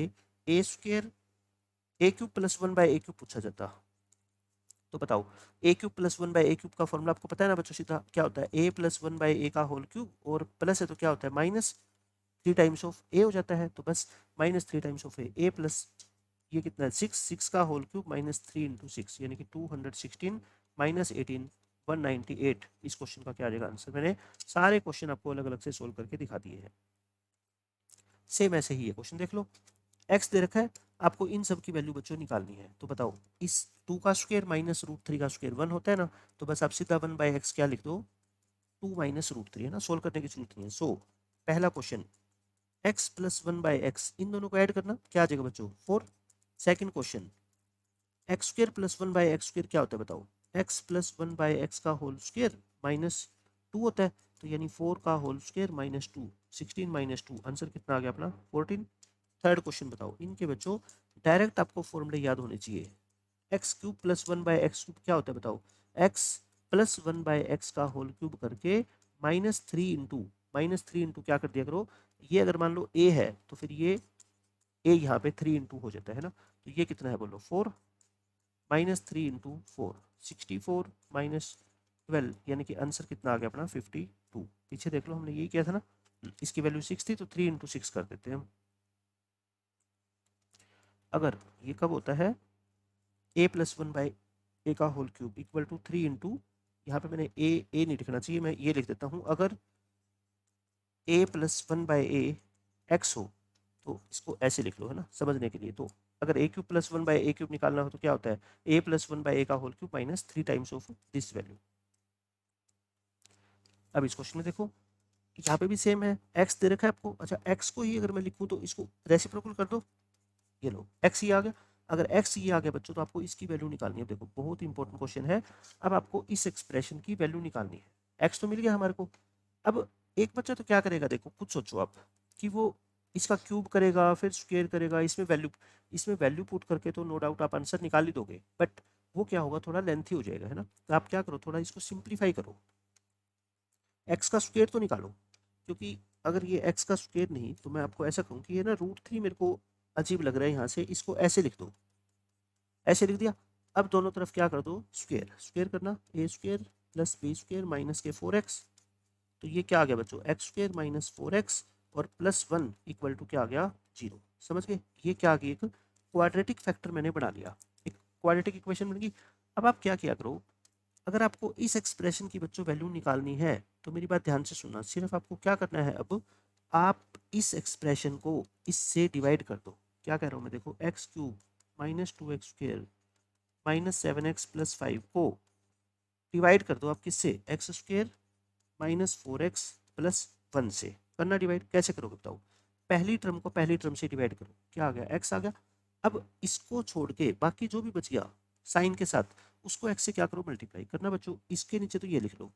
S1: a² a³ + 1/a³ पूछा जाता, तो बताओ a³ + 1/a³ का फॉर्मूला आपको पता है ना बच्चों, सीधा क्या होता है, a + 1/a का होल क्यूब, और प्लस है तो क्या होता है माइनस। 3 टाइम्स ऑफ ए हो जाता है, तो बस -3 टाइम्स ऑफ ए प्लस ये कितना है 6 का होल क्यूब -3 इंटू 6 यानी कि 216 -18 198। इस क्वेश्चन का क्या आ जाएगा आंसर। मैंने सारे क्वेश्चन आपको अलग अलग से सोल्व करके दिखा दिए हैं। सेम ऐसे ही है क्वेश्चन देख लो। एक्स दे रखा है, आपको इन सब की वैल्यू बच्चों निकालनी है। तो बताओ इस 2 का स्क्वायर -√3 का स्क्वायर 1 होता है ना, तो बस आप सीधा 1/x क्या लिख दो 2 -√3 है ना, सोल्व करने की जरूरत नहीं है। सो पहला क्वेश्चन x प्लस 1/x इन दोनों को ऐड करना क्या आ जाएगा बच्चों 4। Second question x square plus 1/x square क्या होता है बताओ, x प्लस 1/x का होल स्क्वायर -2 होता है, तो यानी 4 का होल स्क्वायर -2 16 -2 आंसर कितना आ गया अपना 14। थर्ड क्वेश्चन बताओ, इनके बच्चों डायरेक्ट आपको फॉर्मूले याद होने चाहिए। X cube plus 1/x cube क्या होता है बताओ, x प्लस 1/x का होल क्यूब करके -3 इंटू क्या कर दिया करो, ये अगर मान लो a है तो फिर ये a यहाँ पे 3 इंटू हो जाता है ना, तो ये कितना है बोलो 4 -3 इंटू 4 64 -12 यानी कि आंसर कितना आ गया अपना 52। पीछे देख लो हमने यही किया था ना, इसकी वैल्यू 6 थी तो 3 इंटू 6 कर देते हैं हम। अगर ये कब होता है a प्लस 1/a का whole cube equal to 3 into, यहाँ पे मैंने a नहीं लिखना चाहिए, मैं ये लिख देता हूँ। अगर a प्लस 1/a x हो तो इसको ऐसे लिख लो है ना समझने के लिए। तो अगर a cube plus 1/a cube निकालना हो तो क्या होता है a प्लस 1/a का whole cube -3 times of this value. अब इस क्वेश्चन में देखो यहाँ पे भी सेम है, x दे रखा है आपको। अच्छा x को ही अगर मैं लिखूँ तो इसको रेसिप्रोकल कर दो, ये लो x ही आ गया। अगर x ये आ गया बच्चों तो आपको इसकी वैल्यू निकालनी है। देखो बहुत इंपॉर्टेंट क्वेश्चन है। अब आपको इस एक्सप्रेशन की वैल्यू निकालनी है। x तो मिल गया हमारे को। अब एक बच्चा तो क्या करेगा, देखो खुद सोचो आप कि वो इसका क्यूब करेगा फिर स्क्वायर करेगा, इसमें वैल्यू पुट करके तो नो डाउट आप आंसर निकाल ही दोगे, बट वो क्या होगा थोड़ा लेंथी हो जाएगा है ना। तो आप क्या करो थोड़ा इसको सिंप्लीफाई करो, एक्स का स्क्वायर तो निकालो। क्योंकि अगर ये एक्स का स्क्वायर नहीं तो मैं आपको ऐसा कहूँ कि ये ना √3 मेरे को अजीब लग रहा है, यहाँ से इसको ऐसे लिख दो, ऐसे लिख दिया। अब दोनों तरफ क्या कर दो स्क्वायर, स्क्वायर करना a square plus b square minus के 4x, तो ये क्या आ गया बच्चों एक्स स्क्वायर -4x और +1 इक्वल टू क्या आ गया 0। समझ गए, ये क्या आ गई एक क्वाड्रेटिक फैक्टर मैंने बना लिया, एक क्वाड्रेटिक इक्वेशन बन गई। अब आप क्या किया करो, अगर आपको इस एक्सप्रेशन की बच्चों वैल्यू निकालनी है तो मेरी बात ध्यान से सुनना, सिर्फ आपको क्या करना है, अब आप इस एक्सप्रेशन को इससे डिवाइड कर दो। क्या कह रहा हूँ मैं, देखो x cube -2x square -7x + 5 को डिवाइड कर दो आप किससे, एक्स स्क्वायर -4x + 1 से। करना डिवाइड, कैसे करोगे बताओ, पहली टर्म को पहली टर्म से डिवाइड करो, क्या आ गया एक्स आ गया। अब इसको छोड़ के बाकी जो भी बच गया साइन के साथ उसको एक्स से क्या करो मल्टीप्लाई करना बच्चों। इसके नीचे तो ये लिख लो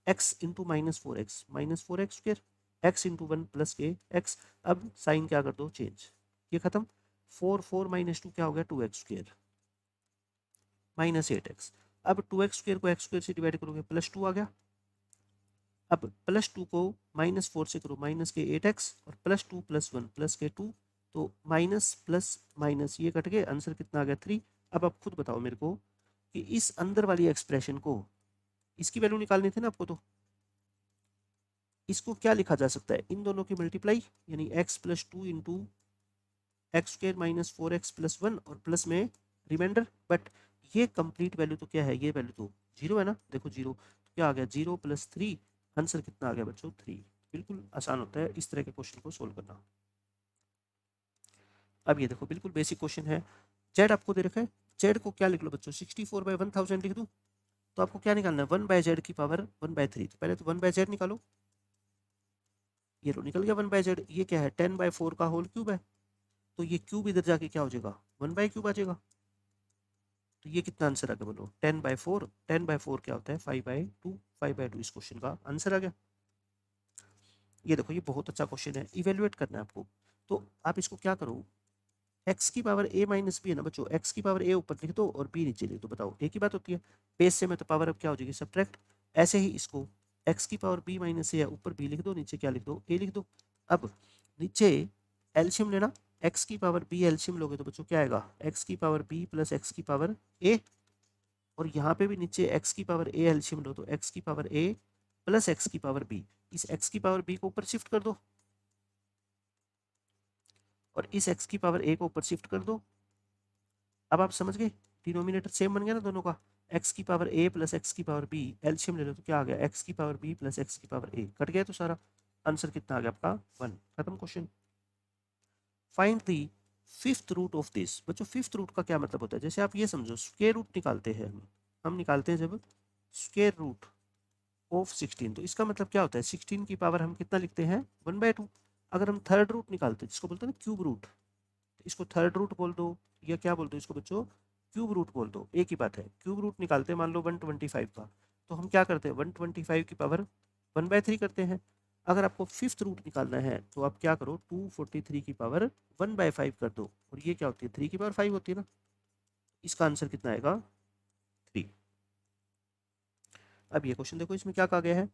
S1: x into -4x square x into 1 + के x। अब साइन क्या कर दो चेंज, ये खत्म। 4 -2 क्या हो गया 2x स्क्वायर -8x। अब 2x स्क्वायर को x स्क्वायर से डिवाइड करोगे +2 आ गया। अब +2 को -4 से करो -8x और +2 + 1 + 2, तो माइनस प्लस माइनस ये कट गए, आंसर कितना आ गया 3। अब आप खुद बताओ मेरे को कि इस अंदर वाली एक्सप्रेशन को इसकी वैल्यू निकालनी थी ना आपको, तो इसको क्या लिखा जा सकता है, इन दोनों की मल्टीप्लाई यानी x + 2 into x square -4x + 1 और प्लस में रिमाइंडर। बट ये कंप्लीट वैल्यू तो क्या है, ये वैल्यू तो 0 है ना, देखो 0 तो क्या आ गया 0 + 3, आंसर कितना आ गया बच्चों 3। बिल्कुल आसान होता है इस तरह के क्वेश्चन को सोल्व करना। अब ये देखो बिल्कुल बेसिक क्वेश्चन है, जेड आपको दे रखा है, जेड को क्या लिख लो बच्चों 64/1000 लिख दूं, तो आपको क्या निकालना है 1/z की पावर 1/3। तो पहले तो 1/z निकालो, ये रो निकल गया 1/z। ये क्या है 10/4 का होल क्यूब है, तो ये क्यूब इधर जाके क्या हो जाएगा 1/3 आ जाएगा। तो ये कितना आंसर आ गया बोलो 10/4, 10/4 क्या होता है 5/2, 5/2 इस क्वेश्चन का आंसर आ गया। ये देखो ये बहुत अच्छा क्वेश्चन है, इवेल्युएट करना है आपको। तो आप इसको क्या करो, x की पावर a - b है ना बच्चों, x की पावर a ऊपर लिख दो और b नीचे लिख दो, बताओ एक ही बात होती है, बेस से में तो पावर अब क्या हो जाएगी सब्ट्रैक्ट। ऐसे ही इसको x की पावर b - a है, ऊपर b लिख दो नीचे क्या लिख दो a लिख दो। अब नीचे एल्शियम लेना, x की पावर b एल्शियम लोगे तो बच्चों क्या आएगा x की पावर b + x की पावर a, और यहाँ पे भी नीचे x की पावर a एल्शियम लो तो x की पावर a + x की पावर b, इस x की पावर b को ऊपर शिफ्ट कर दो, और इस x की पावर a को ऊपर शिफ्ट कर दो। अब आप समझ गए, डिनोमिनेटर सेम बन गया ना दोनों का, x की पावर a प्लस x की पावर b, एलसीएम ले लो तो क्या आ गया, x की पावर b प्लस x की पावर a, कट गया तो सारा आंसर कितना आ गया आपका 1। खत्म question. Find the fifth root of this. बच्चों फिफ्थ रूट का क्या मतलब होता है, जैसे आप ये समझो स्क्वायर रूट निकालते हैं हम निकालते हैं जब स्क्वायर रूट ऑफ 16, तो इसका मतलब क्या होता है, 16 की पावर हम कितना लिखते हैं 1/2। अगर हम थर्ड रूट निकालते हैं जिसको बोलते हैं ना क्यूब रूट, तो इसको थर्ड रूट बोल दो या क्या बोल दो इसको बच्चों, क्यूब रूट बोल दो, एक ही बात है। क्यूब रूट निकालते हैं मान लो 125 का, तो हम क्या करते हैं 125 की पावर 1/3 करते हैं। अगर आपको फिफ्थ रूट निकालना है तो आप क्या करो 243 की पावर 1/5 कर दो, और ये क्या होती है 3 की पावर 5 होती है ना। इसका आंसर कितना आएगा 3। अब ये क्वेश्चन देखो, इसमें क्या कहा गया है,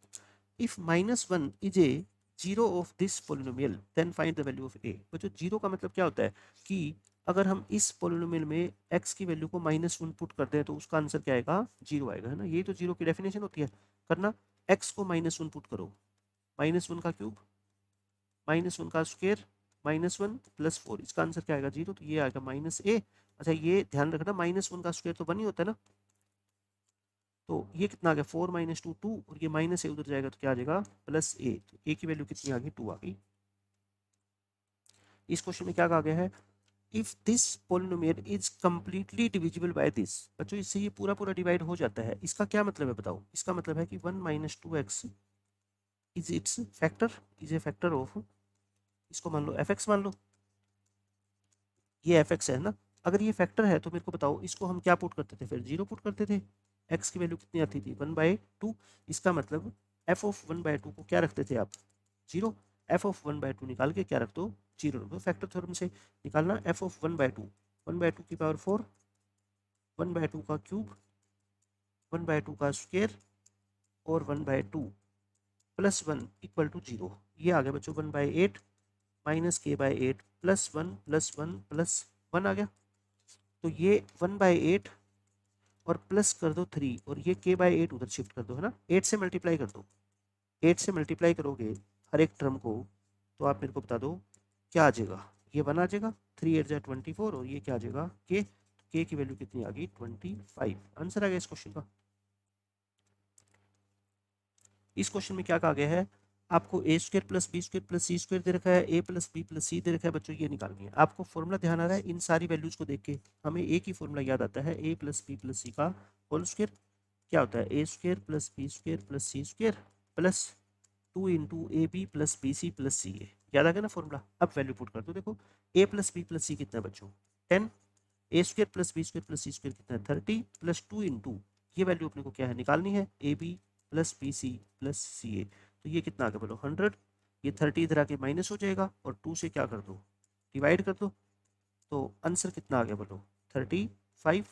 S1: if -1 is a zero of this polynomial then find the value of a. बच्चों जीरो का मतलब क्या होता है कि अगर हम इस पोलिनोमियल में x की वैल्यू को -1 पुट करते हैं तो उसका आंसर क्या आएगा, जीरो आएगा, है ना। ये तो जीरो की डेफिनेशन होती है। करना, x को -1 पुट करो, -1 का क्यूब, -1 का स्क्वायर, -1 + 4, इसका आंसर क्या आएगा जीरो, तो ये आएगा -a। अच्छा ये ध्यान रखना, -1 का स्क्वायर तो 1 ही होता है ना, तो ये कितना आ गया 4 - 2 2, और ये माइनस ए उधर जाएगा तो क्या आ जाएगा +a, तो a की वैल्यू कितनी आ गई 2 आ गई। इस क्वेश्चन में क्या कहा गया है, if this polynomial is completely divisible by this. बच्चों इससे ये पूरा पूरा डिवाइड हो जाता है, इसका क्या मतलब है बताओ, इसका मतलब है कि 1 - 2x is it's factor, is a factor of, इसको मान लो fx मान लो, ये fx है ना। अगर ये फैक्टर है तो मेरे को बताओ इसको हम क्या पुट करते थे, फिर जीरो पुट करते थे। x की वैल्यू कितनी आती थी 1/2, इसका मतलब f ऑफ 1/2 को क्या रखते थे आप जीरो, f ऑफ 1/2 निकाल के क्या रख दो जीरो रख दो। फैक्टर थ्योरम से निकालना f ऑफ 1/2, 1/2 की पावर 4, 1/2 का क्यूब, 1/2 का स्क्वायर और 1/2 प्लस 1 इक्वल टू जीरो। ये आ गया बच्चों 1/8 -k/8 +1 +1 +1 आ गया। तो ये 1/8 और प्लस कर दो 3, और ये k/8 उधर शिफ्ट कर दो, है ना। 8 से मल्टीप्लाई कर दो, 8 से मल्टीप्लाई करोगे हर एक टर्म को, तो आप मेरे को बता दो क्या आ जाएगा, ये 1 आ जाएगा, 3 8 जा 24, और ये क्या आ जाएगा के की वैल्यू कितनी आ गई 25। आंसर आ गया इस क्वेश्चन का। इस क्वेश्चन में क्या कहा गया है, आपको a² + b² + c² दे रखा है, a + b + c दे रखा है। बच्चों ये निकालनी है आपको, फॉर्मूला ध्यान आ रहा है, इन सारी वैल्यूज को देख के हमें एक ही फॉर्मूला याद आता है, a + b + c का होल स्क्वायर। क्या होता है a² + b² + c² plus 2 × ab + bc + ca, याद आ गया ना फॉर्मूला। अब वैल्यू पुट कर दो, देखो a + b + c कितना है बच्चों 10, a² + b² + c² कितना है 30, प्लस 2 × ये वैल्यू अपने को क्या है निकालनी है ab + bc + ca, तो ये कितना आ गया बोलो 100। ये 30 इधर आके माइनस हो जाएगा, और 2 से क्या कर दो डिवाइड कर दो, तो आंसर कितना आ गया बोलो 35।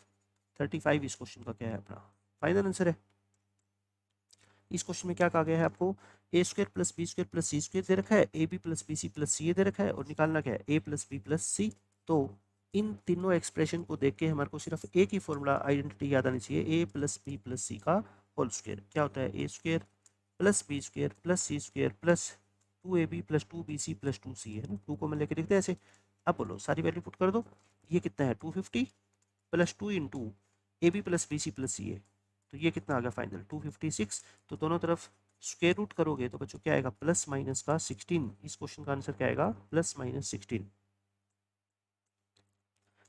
S1: 35 इस क्वेश्चन का क्या है अपना फाइनल आंसर है। इस क्वेश्चन में क्या कहा गया है आपको, a² + b² + c² दे रखा है, ab + bc + ca दे रखा है, और निकालना क्या है a + b + c। तो इन तीनों एक्सप्रेशन को देख के हमारे को सिर्फ एक ही फॉर्मूला आइडेंटिटी याद आनी चाहिए, a + b + c का होल स्क्वायर। क्या होता है a² + b² + c² plus 2ab + 2bc + 2c, है ना। 2 को मैं लेके लिखते हैं ऐसे। अब बोलो सारी वैल्यू पुट कर दो, ये कितना है 250 प्लस 2 × ab + bc + ca, तो ये कितना आ गया फाइनल 256। तो दोनों तरफ स्क्वायर रूट करोगे तो बच्चों क्या आएगा प्लस माइनस का 16। इस क्वेश्चन का आंसर क्या आएगा +-16।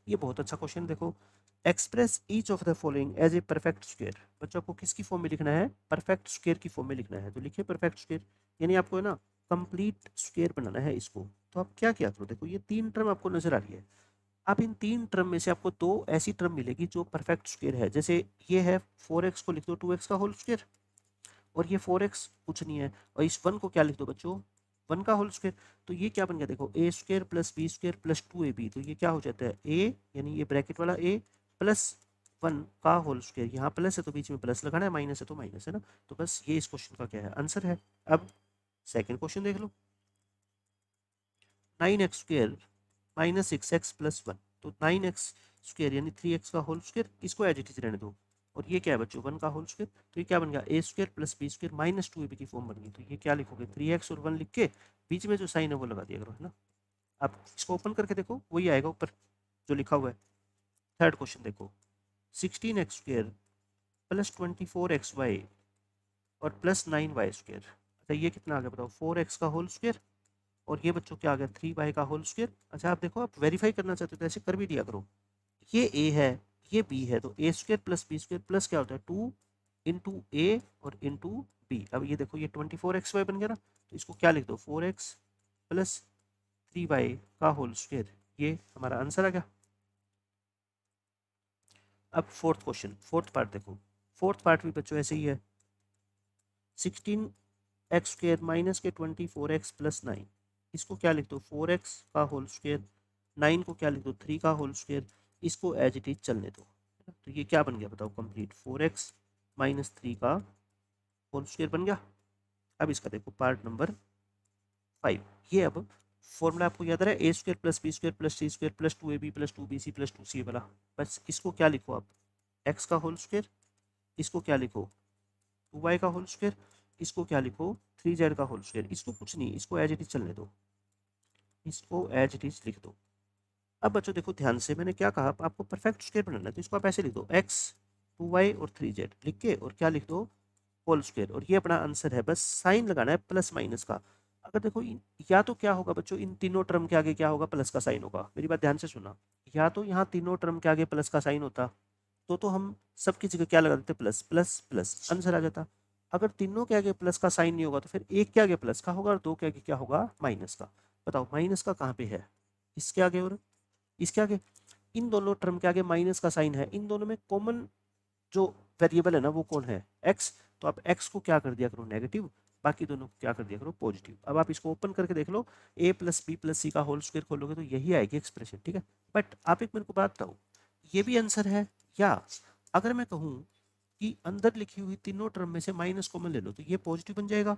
S1: ये बहुत अच्छा क्वेश्चन देखो, express each of the following as a perfect square. बच्चों आपको किसकी फॉर्म में लिखना है, परफेक्ट स्क्वायर की फॉर्म में लिखना है, तो लिखिए परफेक्ट स्क्वायर, यानी आपको है ना कंप्लीट स्क्वायर बनाना है इसको। तो आप क्या क्या करो, देखो ये 3 टर्म आपको नजर आ रही है, आप इन 3 टर्म में से आपको 2 ऐसी टर्म मिलेगी जो परफेक्ट स्क्वायर है। जैसे ये है 4x को लिख दो 2x का होल स्क्वायर, और ये 4x कुछ नहीं है, और इस 1 को क्या लिख दो बच्चों 1 का होल स्क्वायर। तो ये क्या बन गया देखो a² + b² + 2ab, तो ये क्या हो जाता है a, यानी ये ब्रैकेट वाला a प्लस 1 का होल स्क्वायर, यहाँ प्लस है तो बीच में प्लस लगाना है, माइनस है तो माइनस, है ना। तो बस ये इस क्वेश्चन का क्या है आंसर है। अब सेकेंड क्वेश्चन देख लो, 9x² - 6x + 1, तो 9x² यानी 3x का होल स्क्वायर, इसको एज इट इज रहने दो, और ये क्या है बच्चों 1 का होल स्क्वायर, तो ये क्या बन गया a² + b² - 2ab की फॉर्म बन गई। तो ये क्या लिखोगे 3x और 1 लिख के बीच में जो साइन है वो लगा दिया करो, है ना। आप इसको ओपन करके देखो, वही आएगा ऊपर जो लिखा हुआ है। थर्ड क्वेश्चन देखो, 16x² प्लस 24xy और प्लस 9y²। अच्छा ये कितना आ गया बताओ, 4x का होल स्क्वायर, और ये बच्चों क्या आ गया 3y का होल स्क्वायर। अच्छा आप देखो, आप वेरीफाई करना चाहते हो तो ऐसे कर भी दिया करो। ये a है, ये b है, तो a² प्लस b² प्लस क्या होता है 2 इंटू ए और इंटू बी। अब ये देखो ये 24xy बन गया ना, तो इसको क्या लिख दो 4x प्लस 3y का होल स्क्वायर। ये हमारा आंसर आ गया। अब फोर्थ क्वेश्चन, फोर्थ पार्ट देखो, फोर्थ पार्ट भी बच्चों ऐसे ही है। 16x² माइनस के 24x प्लस 9, इसको क्या लिख दो 4x का होल स्क्वायर, 9 को क्या लिख दो 3 का होल स्क्वायर, इसको एज इट इज चलने दो। तो ये क्या बन गया बताओ कंप्लीट, 4x माइनस 3 का होल स्क्वायर बन गया। अब इसका देखो पार्ट नंबर 5। ये अब फॉर्मूला आपको याद है, a² plus b² plus c² plus 2ab plus 2bc plus 2c वाला। बस इसको क्या लिखो आप, x का होल स्क्वायर, इसको क्या लिखो 2y का होल स्क्वायर, इसको क्या लिखो 3z का होल स्क्वायर। इसको कुछ नहीं, इसको एज इट इज चलने दो, इसको एज इट इज लिख दो। अब बच्चों देखो ध्यान से, मैंने क्या कहा आपको परफेक्ट स्क्वायर बनाना है, तो इसको आप ऐसे लिख दो x 2y और 3z लिख के, और क्या लिख दो होल स्क्वायर, और ये अपना आंसर है। बस साइन लगाना है प्लस माइनस का। अगर देखो या तो क्या होगा बच्चों, इन तीनों टर्म के आगे क्या होगा, प्लस का साइन होगा। मेरी बात ध्यान से सुनना, या तो यहाँ तीनों टर्म के आगे प्लस का साइन होता, तो हम सबकी जगह क्या लगा देते प्लस प्लस प्लस, आंसर आ जाता। अगर तीनों के आगे प्लस का साइन नहीं होगा तो फिर एक के आगे प्लस का होगा और दो के आगे क्या होगा माइनस का। बताओ माइनस का कहाँ पे है, इसके आगे और इसके आगे। इन दोनों टर्म के आगे माइनस का साइन है, इन दोनों में कॉमन जो वेरिएबल है ना वो कौन है, एक्स। तो आप एक्स को क्या कर दिया करो नेगेटिव, बाकी दोनों को क्या कर दिया करो पॉजिटिव। अब आप इसको ओपन करके देख लो, a प्लस बी प्लस सी का होल स्क्वायर खोलोगे तो यही आएगी एक्सप्रेशन, ठीक है। बट आप एक मेरे को बात बताओ, ये भी आंसर है, या अगर मैं कहूँ कि अंदर लिखी हुई तीनों टर्म में से माइनस कॉमन ले लो तो ये पॉजिटिव बन जाएगा,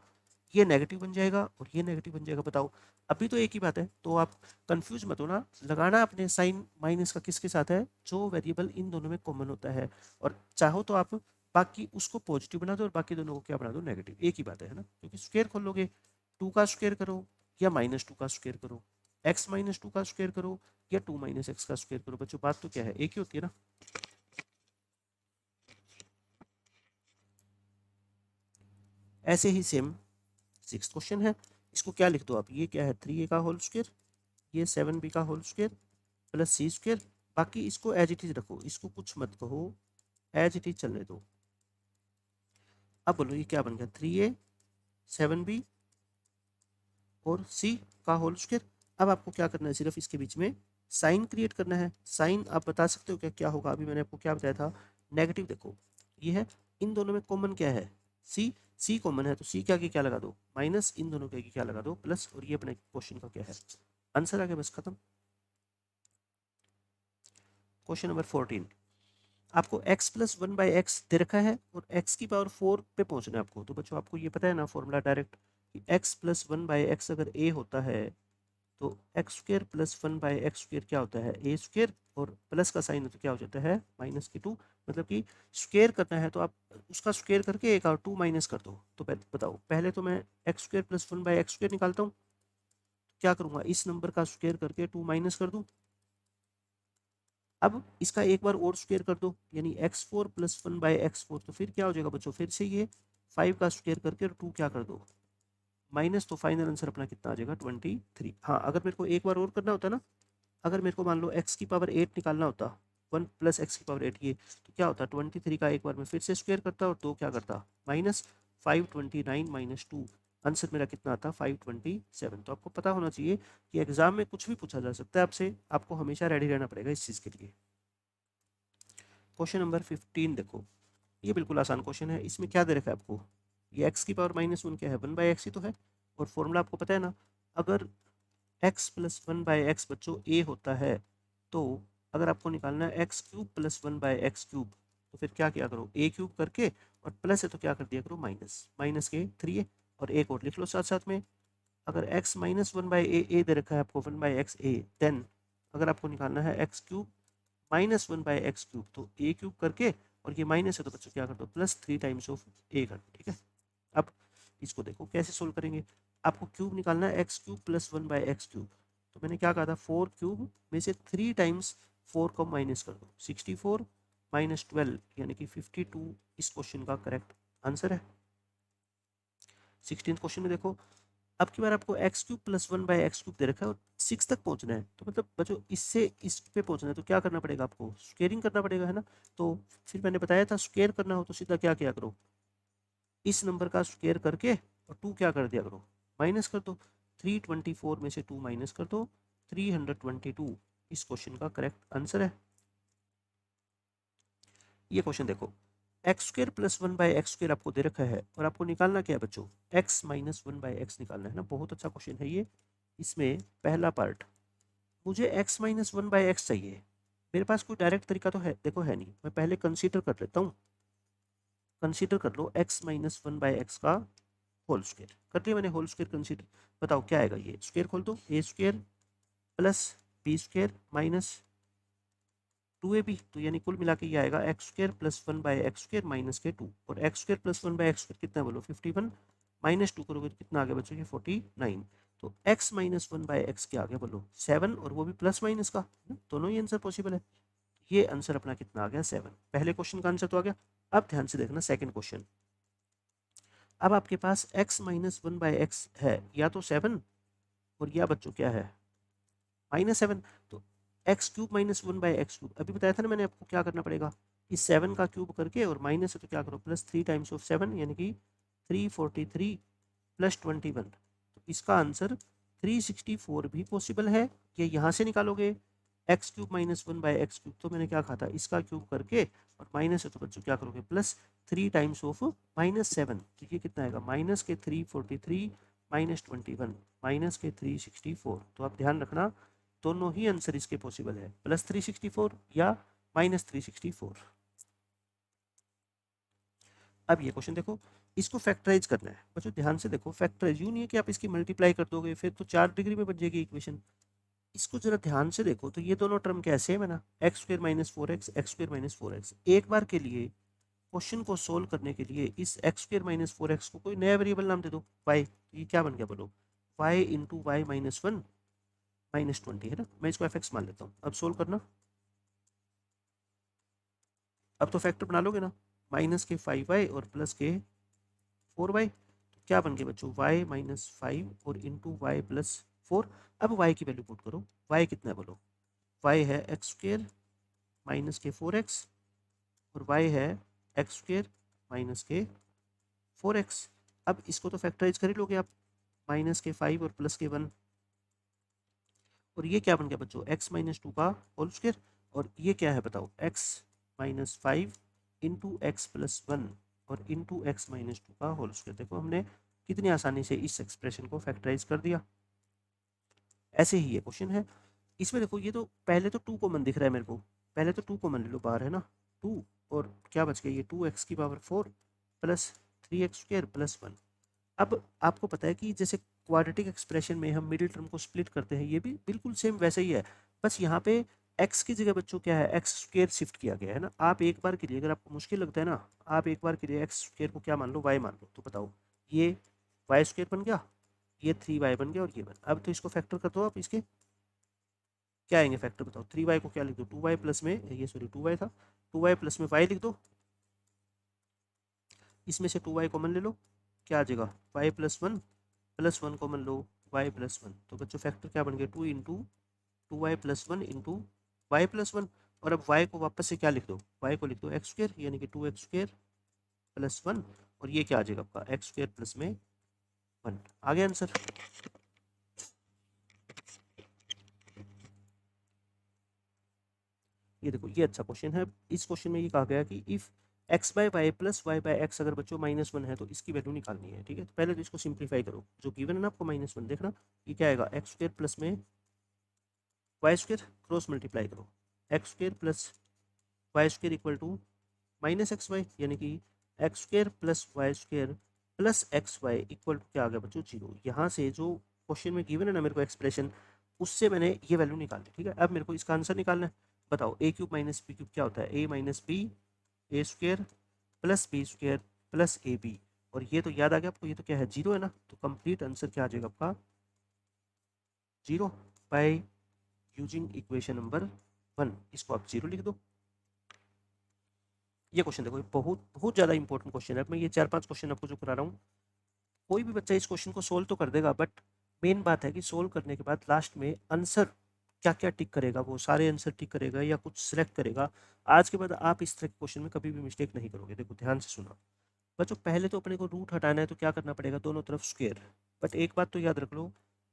S1: ये नेगेटिव बन जाएगा और ये नेगेटिव बन जाएगा। बताओ अभी तो एक ही बात है, तो आप कंफ्यूज मत होना, लगाना अपने साइन माइनस का किसके साथ है, जो वेरिएबल इन दोनों में कॉमन होता है। और चाहो तो आप बाकी उसको पॉजिटिव बना दो और बाकी दोनों को क्या बना दो नेगेटिव, एक ही बात है ना। क्योंकि स्क्वायर खोलोगे 2 का स्क्वायर करो या -2 का स्क्वायर करो, x -2 का स्क्वायर करो या 2 - x का स्क्वायर करो, बच्चों बात तो क्या है, एक ही होती है ना। ऐसे ही सेम 6th क्वेश्चन है, इसको क्या लिख दो आप, ये क्या है 3a का होल स्क्वायर, ये 7b का होल स्क्वायर प्लस सी स्क्वायर। बाकी इसको एज इट इज रखो, इसको कुछ मत कहो, एज इट इज चलने दो। अब बोलो ये क्या बन गया 3a 7b और c का होल स्क्वायर। अब आपको क्या करना है, सिर्फ इसके बीच में साइन क्रिएट करना है। साइन आप बता सकते हो क्या क्या होगा, अभी मैंने आपको क्या बताया था नेगेटिव। देखो ये है, इन दोनों में कॉमन क्या है c, c कॉमन है तो c के आगे क्या लगा दो माइनस, इन दोनों के आगे क्या लगा दो प्लस, और ये अपने क्वेश्चन का क्या है आंसर आ गया, बस खत्म। क्वेश्चन नंबर 14, आपको x प्लस 1/x दे रखा है और x की पावर 4 पे पहुंचना है आपको। तो बच्चों आपको ये पता है ना फॉर्मूला डायरेक्ट, कि x प्लस 1/x अगर a होता है तो x² प्लस 1/x² क्या होता है a², और प्लस का साइन है तो क्या हो जाता है -2। मतलब कि स्क्वेयर करना है तो आप उसका स्क्वेयर करके एक और 2 माइनस कर दो। तो बताओ पहले तो मैं x² प्लस 1/x² निकालता हूँ, क्या करूँगा इस नंबर का स्क्वेयर करके 2 माइनस कर दूँ। अब इसका एक बार और स्क्वेयर कर दो, यानी x4 प्लस 1/x4, तो फिर क्या हो जाएगा बच्चों, फिर से ये 5 का स्क्वेयर करके और 2 क्या कर दो माइनस, तो फाइनल आंसर अपना कितना आ जाएगा 23। हाँ अगर मेरे को एक बार और करना होता ना, अगर मेरे को मान लो x की पावर 8 निकालना होता, 1 प्लस एक्स की पावर 8 ये, तो क्या होता 23 का एक बार में फिर से स्क्वेयर करता और 2 क्या करता माइनस 529 -2, आंसर मेरा कितना आता 527। तो आपको पता होना चाहिए कि एग्जाम में कुछ भी पूछा जा सकता है आपसे, आपको हमेशा रेडी रहना पड़ेगा इस चीज़ के लिए। क्वेश्चन नंबर 15 देखो, ये बिल्कुल आसान क्वेश्चन है। इसमें क्या दे रखा है आपको, ये x की पावर -1 क्या है 1/x ही तो है, और फॉर्मूला आपको पता है ना, अगर x प्लस 1/x बच्चों a होता है, तो अगर आपको निकालना है x³ प्लस 1/x³, तो फिर क्या किया करो a³ करके, और प्लस है तो क्या कर दिया करो माइनस, माइनस के 3a, और एक और लिख लो साथ साथ में। अगर x माइनस 1/a दे रखा है आपको 1/xa, देन अगर आपको निकालना है x³ -1/x³ तो a³ करके, और ये माइनस है तो बच्चों क्या कर दो प्लस 3 टाइम्स ऑफ a कर दो, ठीक है। अब इसको देखो कैसे सोल्व करेंगे, आपको क्यूब निकालना है x³ प्लस 1/x³, तो मैंने क्या कहा था, 4 क्यूब में से 3 टाइम्स 4 को माइनस कर दो, 64 माइनस 12 यानी कि 52 इस क्वेश्चन का करेक्ट आंसर है। 16 क्वेश्चन में देखो, अब की बार आपको x cube plus 1 by x cube दे रखा है और 6 तक पहुंचना है, तो मतलब बच्चों इससे इस पे पहुंचना है तो क्या करना पड़ेगा, आपको स्क्वेयरिंग करना पड़ेगा, है ना। तो फिर मैंने बताया था स्क्वेयर करना हो तो सीधा क्या किया करो, इस नंबर का स्क्वेयर करके और 2 क्या कर दिया करो, माइनस कर दो। 324 में से 2 माइनस कर दो, 322 इस क्वेश्चन का करेक्ट आंसर है। ये क्वेश्चन देखो, x square plus 1 by x square आपको दे रखा है और आपको निकालना क्या है बच्चों, एक्स माइनस 1 बाई एक्स निकालना है ना। बहुत अच्छा क्वेश्चन है ये। इसमें पहला पार्ट, मुझे x माइनस 1 बाई एक्स चाहिए। मेरे पास कोई डायरेक्ट तरीका तो है देखो, है नहीं। मैं पहले कंसीडर कर लेता हूँ, कंसीडर कर लो x माइनस 1 बाई एक्स का होल स्क्वेयर कर लिया मैंने। होल स्क्वेयर कंसीडर, बताओ क्या आएगा, ये स्क्वेयर खोल दो, a square plus b square minus 2ab, तो यानी कुल मिला के ये आएगा x square plus 1 by x square minus के 2, और x square plus 1 by x square कितना बोलो 51, माइनस 2 करोगे तो कितना आ गया बच्चों ये 49। तो x माइनस 1 बाई एक्स क्या आ गया बोलो 7, और वो भी प्लस माइनस का, दोनों ही आंसर पॉसिबल है। ये आंसर अपना कितना आ गया 7। पहले क्वेश्चन का आंसर तो आ गया। अब ध्यान से देखना सेकंड क्वेश्चन। अब आपके पास x माइनस 1 बाई एक्स है, या तो 7 और या बच्चों क्या है -7। तो x cube minus 1 by x cube, अभी बताया था ना मैंने आपको क्या करना पड़ेगा, इस 7 का क्यूब करके और माइनस है तो क्या करो प्लस 3 टाइम्स ऑफ 7 यानी कि 343 प्लस 21। तो इसका आंसर 364 भी पॉसिबल है। ये यहाँ से निकालोगे x cube minus 1 by x cube, तो मैंने क्या कहा था इसका क्यूब करके और माइनस है तो बच्चों क्या करोगे प्लस 3 टाइम्स ऑफ -7, तो ये कितना आएगा माइनस के 343 माइनस 21 माइनस के 364। तो आप ध्यान रखना दोनों ही आंसर इसके पॉसिबल है, प्लस 364 या माइनस 364। अब ये क्वेश्चन देखो, इसको फैक्टराइज करना है बच्चों, ध्यान से देखो। फैक्टराइज यूं नहीं है कि आप इसकी मल्टीप्लाई कर दोगे फिर तो 4 डिग्री में बन जाएगी इक्वेशन। इसको जरा ध्यान से देखो, तो ये दोनों टर्म क्या है, सेम है ना, x square minus 4x x square minus 4x। एक बार के लिए क्वेश्चन को सोल्व करने के लिए इस एक्स स्क्वेयर माइनस 4x को कोई नया वेरिएबल नाम दे दो y, तो ये क्या बन गया बोलो y into y minus 1 minus 20, है ना। मैं इसको fx मान लेता हूँ। अब सोल्व करना, अब तो फैक्टर बना लोगे ना, माइनस के 5y और प्लस के 4y, तो क्या बन गया बच्चों y माइनस 5 और इंटू वाई प्लस 4। अब y की वैल्यू पुट करो, y कितना है बोलो, y है एक्स स्क्वेयर माइनस के 4x और y है एक्स स्क्वेयर माइनस के 4x। अब इसको तो फैक्टराइज कर ही लोगे आप, माइनस के 5 और प्लस के 1, और ये क्या बन गया बच्चों x माइनस 2 का होल स्क्वेयर, और ये क्या है बताओ x minus 5 into x plus 1 और इंटू एक्स माइनस 2 का होल स्क्वेयर। देखो हमने कितनी आसानी से इस एक्सप्रेशन को फैक्टराइज कर दिया। ऐसे ही ये क्वेश्चन है, इसमें देखो ये तो पहले तो 2 कॉमन दिख रहा है मेरे को, पहले तो 2 कॉमन ले लो बाहर, है ना। 2 और क्या बच गया ये 2x की power 4 plus 3x square plus 1। अब आपको पता है कि जैसे क्वाड्रेटिक एक्सप्रेशन में हम मिडिल टर्म को स्प्लिट करते हैं, ये भी बिल्कुल सेम वैसे ही है, बस यहाँ पे x की जगह बच्चों क्या है एक्स स्क्वेयर शिफ्ट किया गया है ना। आप एक बार के लिए अगर आपको मुश्किल लगता है ना, आप एक बार के लिए एक्स स्क्वेयर को क्या मान लो y मान लो, तो बताओ ये वाई स्क्वेयर बन गया, ये 3y बन गया और ये बन। अब तो इसको फैक्टर कर दो आप, इसके क्या आएंगे फैक्टर बताओ, 3y को क्या लिख दो 2y प्लस में, ये सॉरी 2y था, 2y प्लस में y लिख दो, इसमें से 2y कॉमन ले लो, क्या आ जाएगा y प्लस 1 प्लस 1 कॉमन लो y प्लस 1। तो बच्चों फैक्टर क्या बन गया 2 into 2y plus 1 into y plus 1। और अब y को वापस से क्या लिख दो, y को लिख दो एक्स स्क्वेयर यानी कि 2x स्क्वेयर प्लस 1, और ये क्या आ जाएगा आपका एक्स स्क्वेयर प्लस में 1। आ गया आंसर। ये देखो ये अच्छा क्वेश्चन है। इस क्वेश्चन में ये कहा गया कि if x by y plus y by x अगर बच्चों -1 है तो इसकी वैल्यू निकालनी है, ठीक है। तो पहले तो इसको सिंप्लीफाई करो, जो गिवन है ना आपको -1, देखना ये क्या आएगा एक्स स्क्वेयर प्लस में वाई स्क्वेयर, क्रॉस मल्टीप्लाई करो, x square plus y square equal to minus x y, यानी कि x square plus y square plus x y equal to क्या आ गया बच्चों 0। यहाँ से जो क्वेश्चन में गिवन है ना मेरे को एक्सप्रेशन, उससे मैंने ये वैल्यू निकाली, ठीक है। अब मेरे को इसका आंसर निकालना है। बताओ a cube minus b cube क्या होता है, a minus b a square plus b square plus a b, और ये तो याद आ गया आपको, ये तो क्या है 0 है ना, तो कंप्लीट आंसर क्या आ जाएगा आपका 0। बाय यूजिंग इक्वेशन नंबर 1, इसको आप 0 लिख दो। ये क्वेश्चन देखो, बहुत बहुत ज़्यादा इंपॉर्टेंट क्वेश्चन है। मैं ये 4-5 क्वेश्चन आपको जो करा रहा हूँ, कोई भी बच्चा इस क्वेश्चन को सोल्व तो कर देगा, बट मेन बात है कि सोल्व करने के बाद लास्ट में आंसर क्या क्या टिक करेगा, वो सारे आंसर टिक करेगा या कुछ सिलेक्ट करेगा। आज के बाद आप इस तरह के क्वेश्चन में कभी भी मिस्टेक नहीं करोगे। देखो ध्यान से सुना बच्चों, पहले तो अपने को रूट हटाना है, तो क्या करना पड़ेगा, दोनों तरफ स्क्वायर। बट एक बात तो याद रख लो,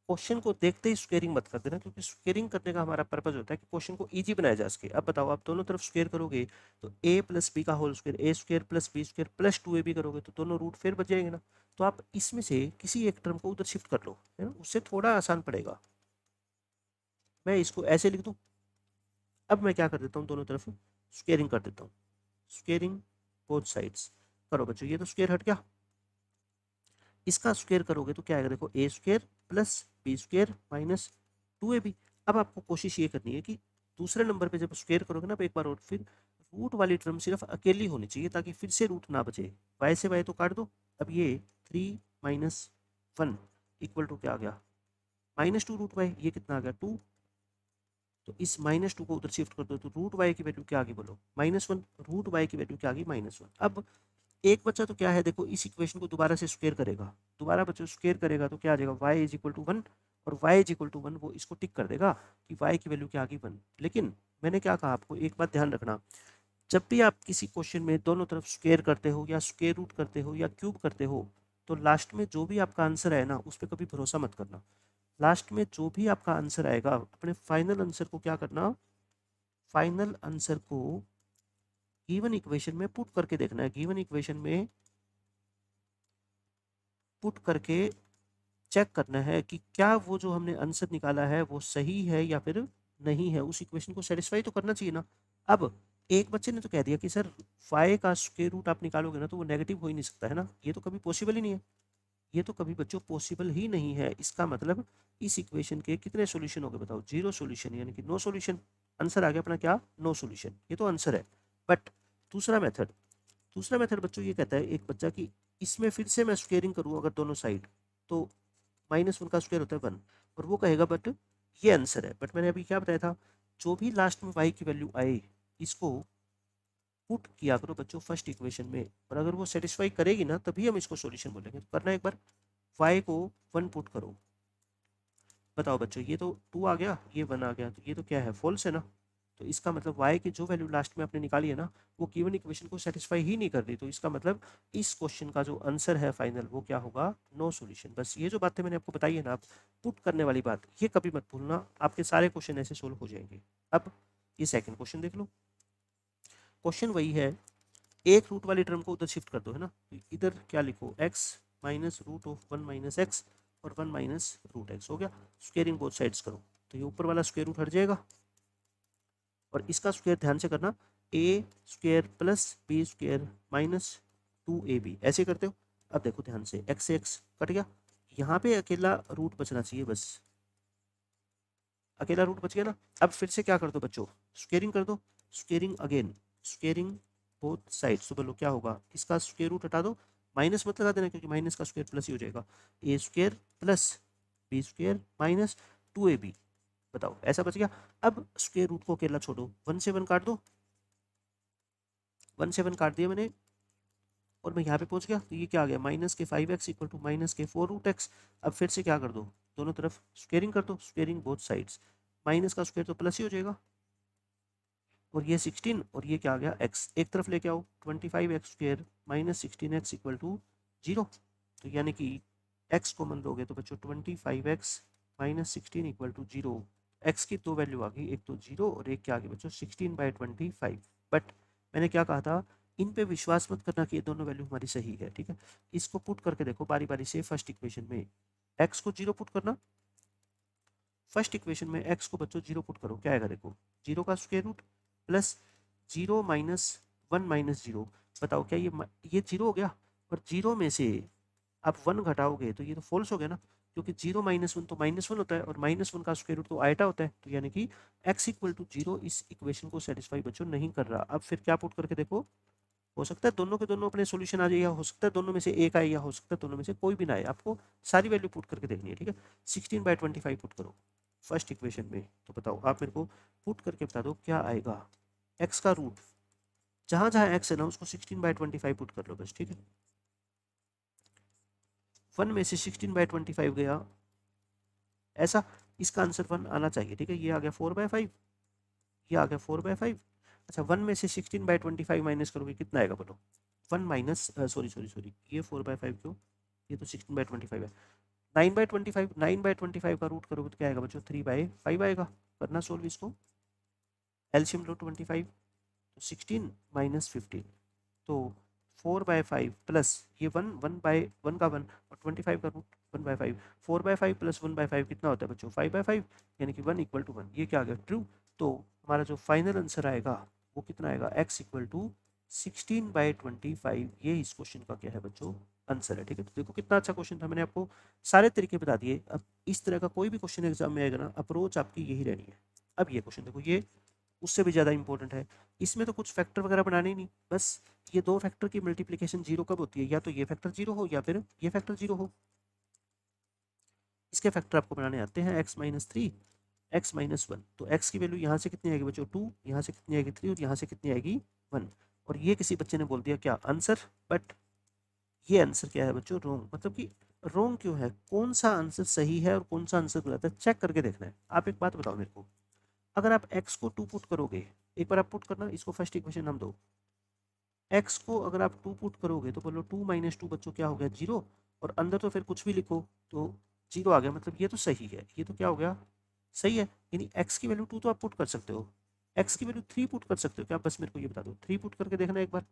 S1: क्वेश्चन को देखते ही स्क्वेयरिंग मत कर देना, क्योंकि स्क्वेयरिंग करने का हमारा पर्पज होता है कि क्वेश्चन को इजी बनाया जा सके। अब बताओ, आप दोनों तरफ स्क्वेयर करोगे तो ए प्लस बी का whole square, a square plus b square plus 2ab करोगे तो दोनों रूट फिर बच जाएंगे ना। तो आप इसमें से किसी एक टर्म को उधर शिफ्ट कर लो, है ना, उससे थोड़ा आसान पड़ेगा। मैं इसको ऐसे लिख दूं। अब मैं क्या कर देता हूँ, दोनों तरफ स्क्वेयरिंग कर देता हूँ। स्क्वेयरिंग बोथ साइड्स करो बच्चों, ये तो स्क्वेयर हट गया। इसका स्क्वायर करोगे तो क्या आएगा, देखो a square plus b square minus 2ab। अब आपको कोशिश ये करनी है कि दूसरे नंबर पे जब स्क्वायर करोगे ना, एक बार और फिर रूट वाली टर्म सिर्फ अकेली होनी चाहिए, ताकि फिर से रूट ना बचे। वाई से वाई तो काट दो। अब ये 3 माइनस 1 इक्वल टू क्या आ गया, -2 रूट वाई। ये कितना आ गया, 2। तो इस -2 को उधर शिफ्ट कर दो, तो रूट वाई की वैल्यू क्या आ गई बोलो, -1। रूट वाई की वैल्यू क्या आ गई, -1। अब एक बच्चा तो क्या है, देखो इस इक्वेशन को दोबारा से स्क्वायर करेगा। दोबारा बच्चा स्क्वायर करेगा तो क्या आ जाएगा, y इज इक्वल टू 1। और y इज इक्वल टू 1 वो इसको टिक कर देगा कि y की वैल्यू क्या आ गई, 1। लेकिन मैंने क्या कहा आपको, एक बात ध्यान रखना, जब भी आप किसी क्वेश्चन में दोनों तरफ स्क्वायर करते हो या स्क्वायर रूट करते हो या क्यूब करते हो, तो लास्ट में जो भी आपका आंसर है ना, उस पर कभी भरोसा मत करना। लास्ट में जो भी आपका आंसर आएगा, अपने फाइनल आंसर को क्या करना, फाइनल आंसर को गिवन इक्वेशन में पुट करके देखना है। गिवन इक्वेशन में पुट करके चेक करना है कि क्या वो जो हमने आंसर निकाला है वो सही है या फिर नहीं है। उस इक्वेशन को सेटिस्फाई तो करना चाहिए ना। अब एक बच्चे ने तो कह दिया कि सर फाइव का स्क्वायर रूट आप निकालोगे ना तो वो नेगेटिव हो ही नहीं सकता, है ना। ये तो कभी पॉसिबल ही नहीं है। ये तो कभी बच्चों पॉसिबल ही नहीं है। इसका मतलब इस इक्वेशन के कितने सॉल्यूशन हो गए बताओ, 0 सॉल्यूशन, यानी कि नो सॉल्यूशन। आंसर आ गया अपना क्या, नो सॉल्यूशन। ये तो आंसर है। बट दूसरा मेथड, दूसरा मेथड बच्चों ये कहता है एक बच्चा कि इसमें फिर से मैं स्क्वेयरिंग करूँ अगर दोनों साइड, तो -1 का स्क्वायर होता है 1। और वो कहेगा बट ये आंसर है। बट मैंने अभी क्या बताया था, जो भी लास्ट में y की वैल्यू आए, इसको पुट किया करो बच्चों फर्स्ट इक्वेशन में, और अगर वो सेटिस्फाई करेगी ना तभी हम इसको सॉल्यूशन बोलेंगे। तो करना एक बार, y को 1 पुट करो। बताओ बच्चों, ये तो 2 आ गया, ये 1 आ गया, तो ये तो क्या है, फॉल्स है ना। तो इसका मतलब y की जो वैल्यू लास्ट में आपने निकाली है ना, वो गिवन इक्वेशन को सेटिस्फाई ही नहीं कर रही। तो इसका मतलब इस क्वेश्चन का जो आंसर है फाइनल, वो क्या होगा, नो सॉल्यूशन। बस ये जो बातें मैंने आपको बताई है ना, आप पुट करने वाली बात, ये कभी मत भूलना, आपके सारे क्वेश्चन ऐसे सोल्व हो जाएंगे। अब ये सेकंड क्वेश्चन देख लो। क्वेश्चन वही है, एक रूट वाली टर्म को उधर शिफ्ट कर दो, है ना। तो इधर क्या लिखो, x minus root of 1 minus x और 1 माइनस रूट एक्स हो गया। स्क्वेयरिंग बोथ साइड्स करो, तो ये ऊपर वाला स्क्वेयर रूट हट जाएगा और इसका स्क्वायर ध्यान से करना, a square plus b square minus 2ab, ऐसे करते हो। अब देखो ध्यान से, x से x कट गया, यहाँ पे अकेला रूट बचना चाहिए, बस अकेला रूट बच गया ना। अब फिर से क्या कर दो बच्चों, स्क्वेयरिंग कर दो। Squaring again, squaring both sides, तो बोलो क्या होगा, इसका स्क्वेयर रूट हटा दो, माइनस मत लगा देना क्योंकि माइनस का स्क्वायर प्लस ही हो जाएगा। A square plus b square minus 2ab, बताओ ऐसा बच गया। अब स्क्वेयर रूट को अकेला छोड़ो, 1 से 1 काट दो, 1 से 1 काट दिया मैंने और मैं यहाँ पे पहुँच गया। तो ये क्या आ गया, -5x equal to -4 root x. अब फिर से क्या कर दो, दोनों तरफ स्क्वेयरिंग कर दो, स्क्वेयरिंग बोथ साइड्स, माइनस का स्क्वायर तो प्लस ही हो जाएगा, और ये 16 और ये क्या आ गया x, एक तरफ लेके आओ, 25x square -16x equal to 0। तो यानी कि x कॉमन लोगे तो बच्चों 25x -16 इक्वल टू 0। x की दो वैल्यू आ गई, एक तो 0 और एक क्या आ गई बच्चों 16/25। बट मैंने क्या कहा था, इन पे विश्वास मत करना कि ये दोनों वैल्यू हमारी सही है, ठीक है। इसको पुट करके देखो बारी बारी से। फर्स्ट इक्वेशन में x को 0 पुट करना, फर्स्ट इक्वेशन में x को बच्चों 0 पुट करो, क्या आएगा देखो, 0 का square root plus 0 minus 1 minus 0। बताओ क्या ये 0 हो गया, और 0 में से आप 1 घटाओगे तो ये तो फॉल्स हो गया ना, क्योंकि 0 माइनस 1 तो -1 होता है और -1 का स्क्वायर रूट तो आयटा होता है। तो यानी कि x इक्वल टू 0 इस इक्वेशन को सेटिस्फाई बच्चों नहीं कर रहा। अब फिर क्या पुट करके देखो, हो सकता है दोनों के दोनों अपने सॉल्यूशन आ जाए, या हो सकता है दोनों में से एक आए, या हो सकता है दोनों में से कोई भी ना आए। आपको सारी वैल्यू पुट करके देखनी है, ठीक है। 16/25 पुट करो, फर्स्ट इक्वेशन में। तो बताओ आप मेरे को पुट करके बता दो क्या आएगा। x का रूट जहां जहां x है ना उसको 16/25 पुट कर लो बस, ठीक है। 1 में से 16/25 गया ऐसा, इसका आंसर 1 आना चाहिए, ठीक है। ये आ गया 4/5, ये आ गया 4/5। अच्छा 1 में से 16/25 माइनस करोगे कितना आएगा बोलो। 1 माइनस सॉरी सॉरी सॉरी, ये 4/5 क्यों, ये तो 16/25 है। 9/25, 9/25 का रूट करोगे तो क्या आएगा बच्चों, 3/5 आएगा। करना सोल्व इसको, एलसीएम लो 25, तो 16 माइनस 15, तो 4/5 प्लस ये 1, 1/1 का 1 और 25 का रूट 1/5, 4/5 प्लस 1/5 कितना होता है बच्चों, 5/5, यानी कि 1 इक्वल टू 1। ये क्या आ गया, ट्रू। तो हमारा जो फाइनल आंसर आएगा वो कितना आएगा, x इक्वल टू 16/25। ये इस क्वेश्चन का क्या है बच्चों, आंसर है, ठीक है। तो देखो कितना अच्छा क्वेश्चन था, मैंने आपको सारे तरीके बता दिए। अब इस तरह का कोई भी क्वेश्चन एग्जाम में आएगा ना, अप्रोच आपकी यही रहनी है। अब ये क्वेश्चन देखो, ये उससे भी ज़्यादा इंपॉर्टेंट है। इसमें तो कुछ फैक्टर वगैरह बनाने ही नहीं, बस ये दो फैक्टर की मल्टीप्लिकेशन जीरो कब होती है, या तो ये फैक्टर जीरो हो या फिर ये फैक्टर जीरो हो। इसके फैक्टर आपको बनाने आते हैं, x-3, x-1। तो x की वैल्यू यहाँ से कितनी आएगी बच्चों 2, यहाँ से कितनी आएगी 3 और यहाँ से कितनी आएगी 1। और ये किसी बच्चे ने बोल दिया क्या आंसर, बट ये आंसर क्या है बच्चों, रॉन्ग। मतलब कि रॉन्ग क्यों है, कौन सा आंसर सही है और कौन सा आंसर गलत है, चेक करके देखना है। आप एक बात बताओ मेरे को, अगर आप x को 2 पुट करोगे, एक बार आप पुट करना इसको, फर्स्ट इक्वेशन नाम दो। x को अगर आप 2 पुट करोगे तो बोलो 2 माइनस 2 बच्चों क्या हो गया, 0। और अंदर तो फिर कुछ भी लिखो तो 0 आ गया, मतलब ये तो सही है, ये तो क्या हो गया, सही है। यानी x की वैल्यू 2 तो आप पुट कर सकते हो, x की वैल्यू 3 पुट कर सकते हो क्या, बस मेरे को ये बता दो। 3 पुट करके देखना एक बार,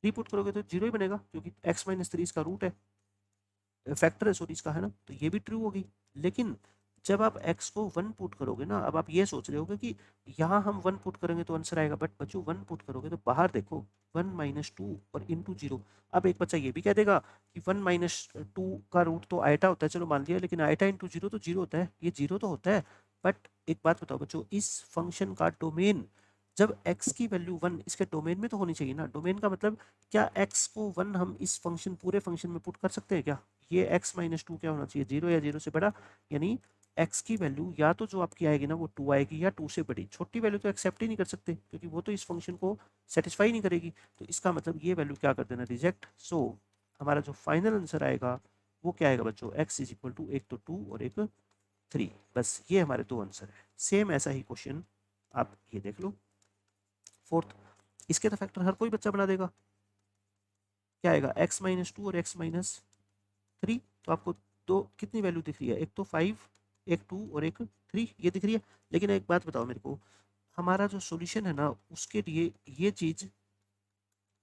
S1: 3 पुट करोगे तो 0 ही बनेगा, क्योंकि x-3 इसका रूट है, फैक्टर है सॉरी इसका, है ना। तो ये भी ट्रू होगी। लेकिन जब आप x को 1 पुट करोगे ना, अब आप ये सोच रहे होगे कि यहाँ हम 1 पुट करेंगे तो आंसर आएगा, बट बच्चों 1 पुट करोगे तो बाहर देखो 1 माइनस 2 और इंटू 0। अब एक बच्चा ये भी कह देगा कि 1 माइनस 2 का रूट तो आयटा होता है, चलो मान लिया, लेकिन आयटा इंटू 0 तो 0 होता है, ये 0 तो होता है। बट एक बात बताओ बच्चों, इस फंक्शन का डोमेन, जब x की वैल्यू 1 इसके डोमेन में तो होनी चाहिए ना। डोमेन का मतलब क्या x को 1 हम इस फंक्शन पूरे फंक्शन में पुट कर सकते हैं क्या, ये x-2 क्या होना चाहिए, 0 या 0 से बड़ा। यानी x की वैल्यू या तो जो आपकी आएगी ना वो 2 आएगी, या 2 से बड़ी। छोटी वैल्यू तो एक्सेप्ट ही नहीं कर सकते, क्योंकि वो तो इस फंक्शन को सेटिस्फाई नहीं करेगी। तो इसका मतलब ये वैल्यू क्या कर देना, रिजेक्ट। सो हमारा जो फाइनल आंसर आएगा वो क्या आएगा बच्चों, x इज इक्वल टू एक तो 2 और एक 3। बस ये हमारे दो आंसर है। सेम ऐसा ही क्वेश्चन आप ये देख लो फोर्थ, इसके तो फैक्टर हर कोई बच्चा बना देगा। क्या आएगा, x-2 और x-3। तो आपको दो कितनी वैल्यू दिख रही है, एक तो 5, एक 2 और एक 3, ये दिख रही है। लेकिन एक बात बताओ मेरे को, हमारा जो सॉल्यूशन है ना उसके लिए ये चीज़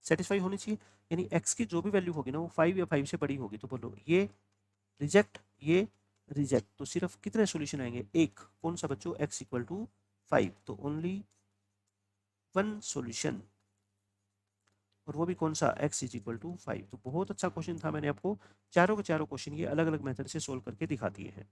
S1: सेटिस्फाई होनी चाहिए। यानी x की जो भी वैल्यू होगी ना वो 5 या 5 से बड़ी होगी। तो बोलो ये रिजेक्ट, ये रिजेक्ट। तो सिर्फ कितने सॉल्यूशन आएंगे, एक। कौन सा बच्चों, x इक्वल टू 5। तो ओनली 1 सॉल्यूशन, और वो भी कौन सा, x इज इक्वल टू 5। तो बहुत अच्छा क्वेश्चन था, मैंने आपको चारों के चारों क्वेश्चन ये अलग अलग मेथड से सोल्व करके दिखा दिए हैं।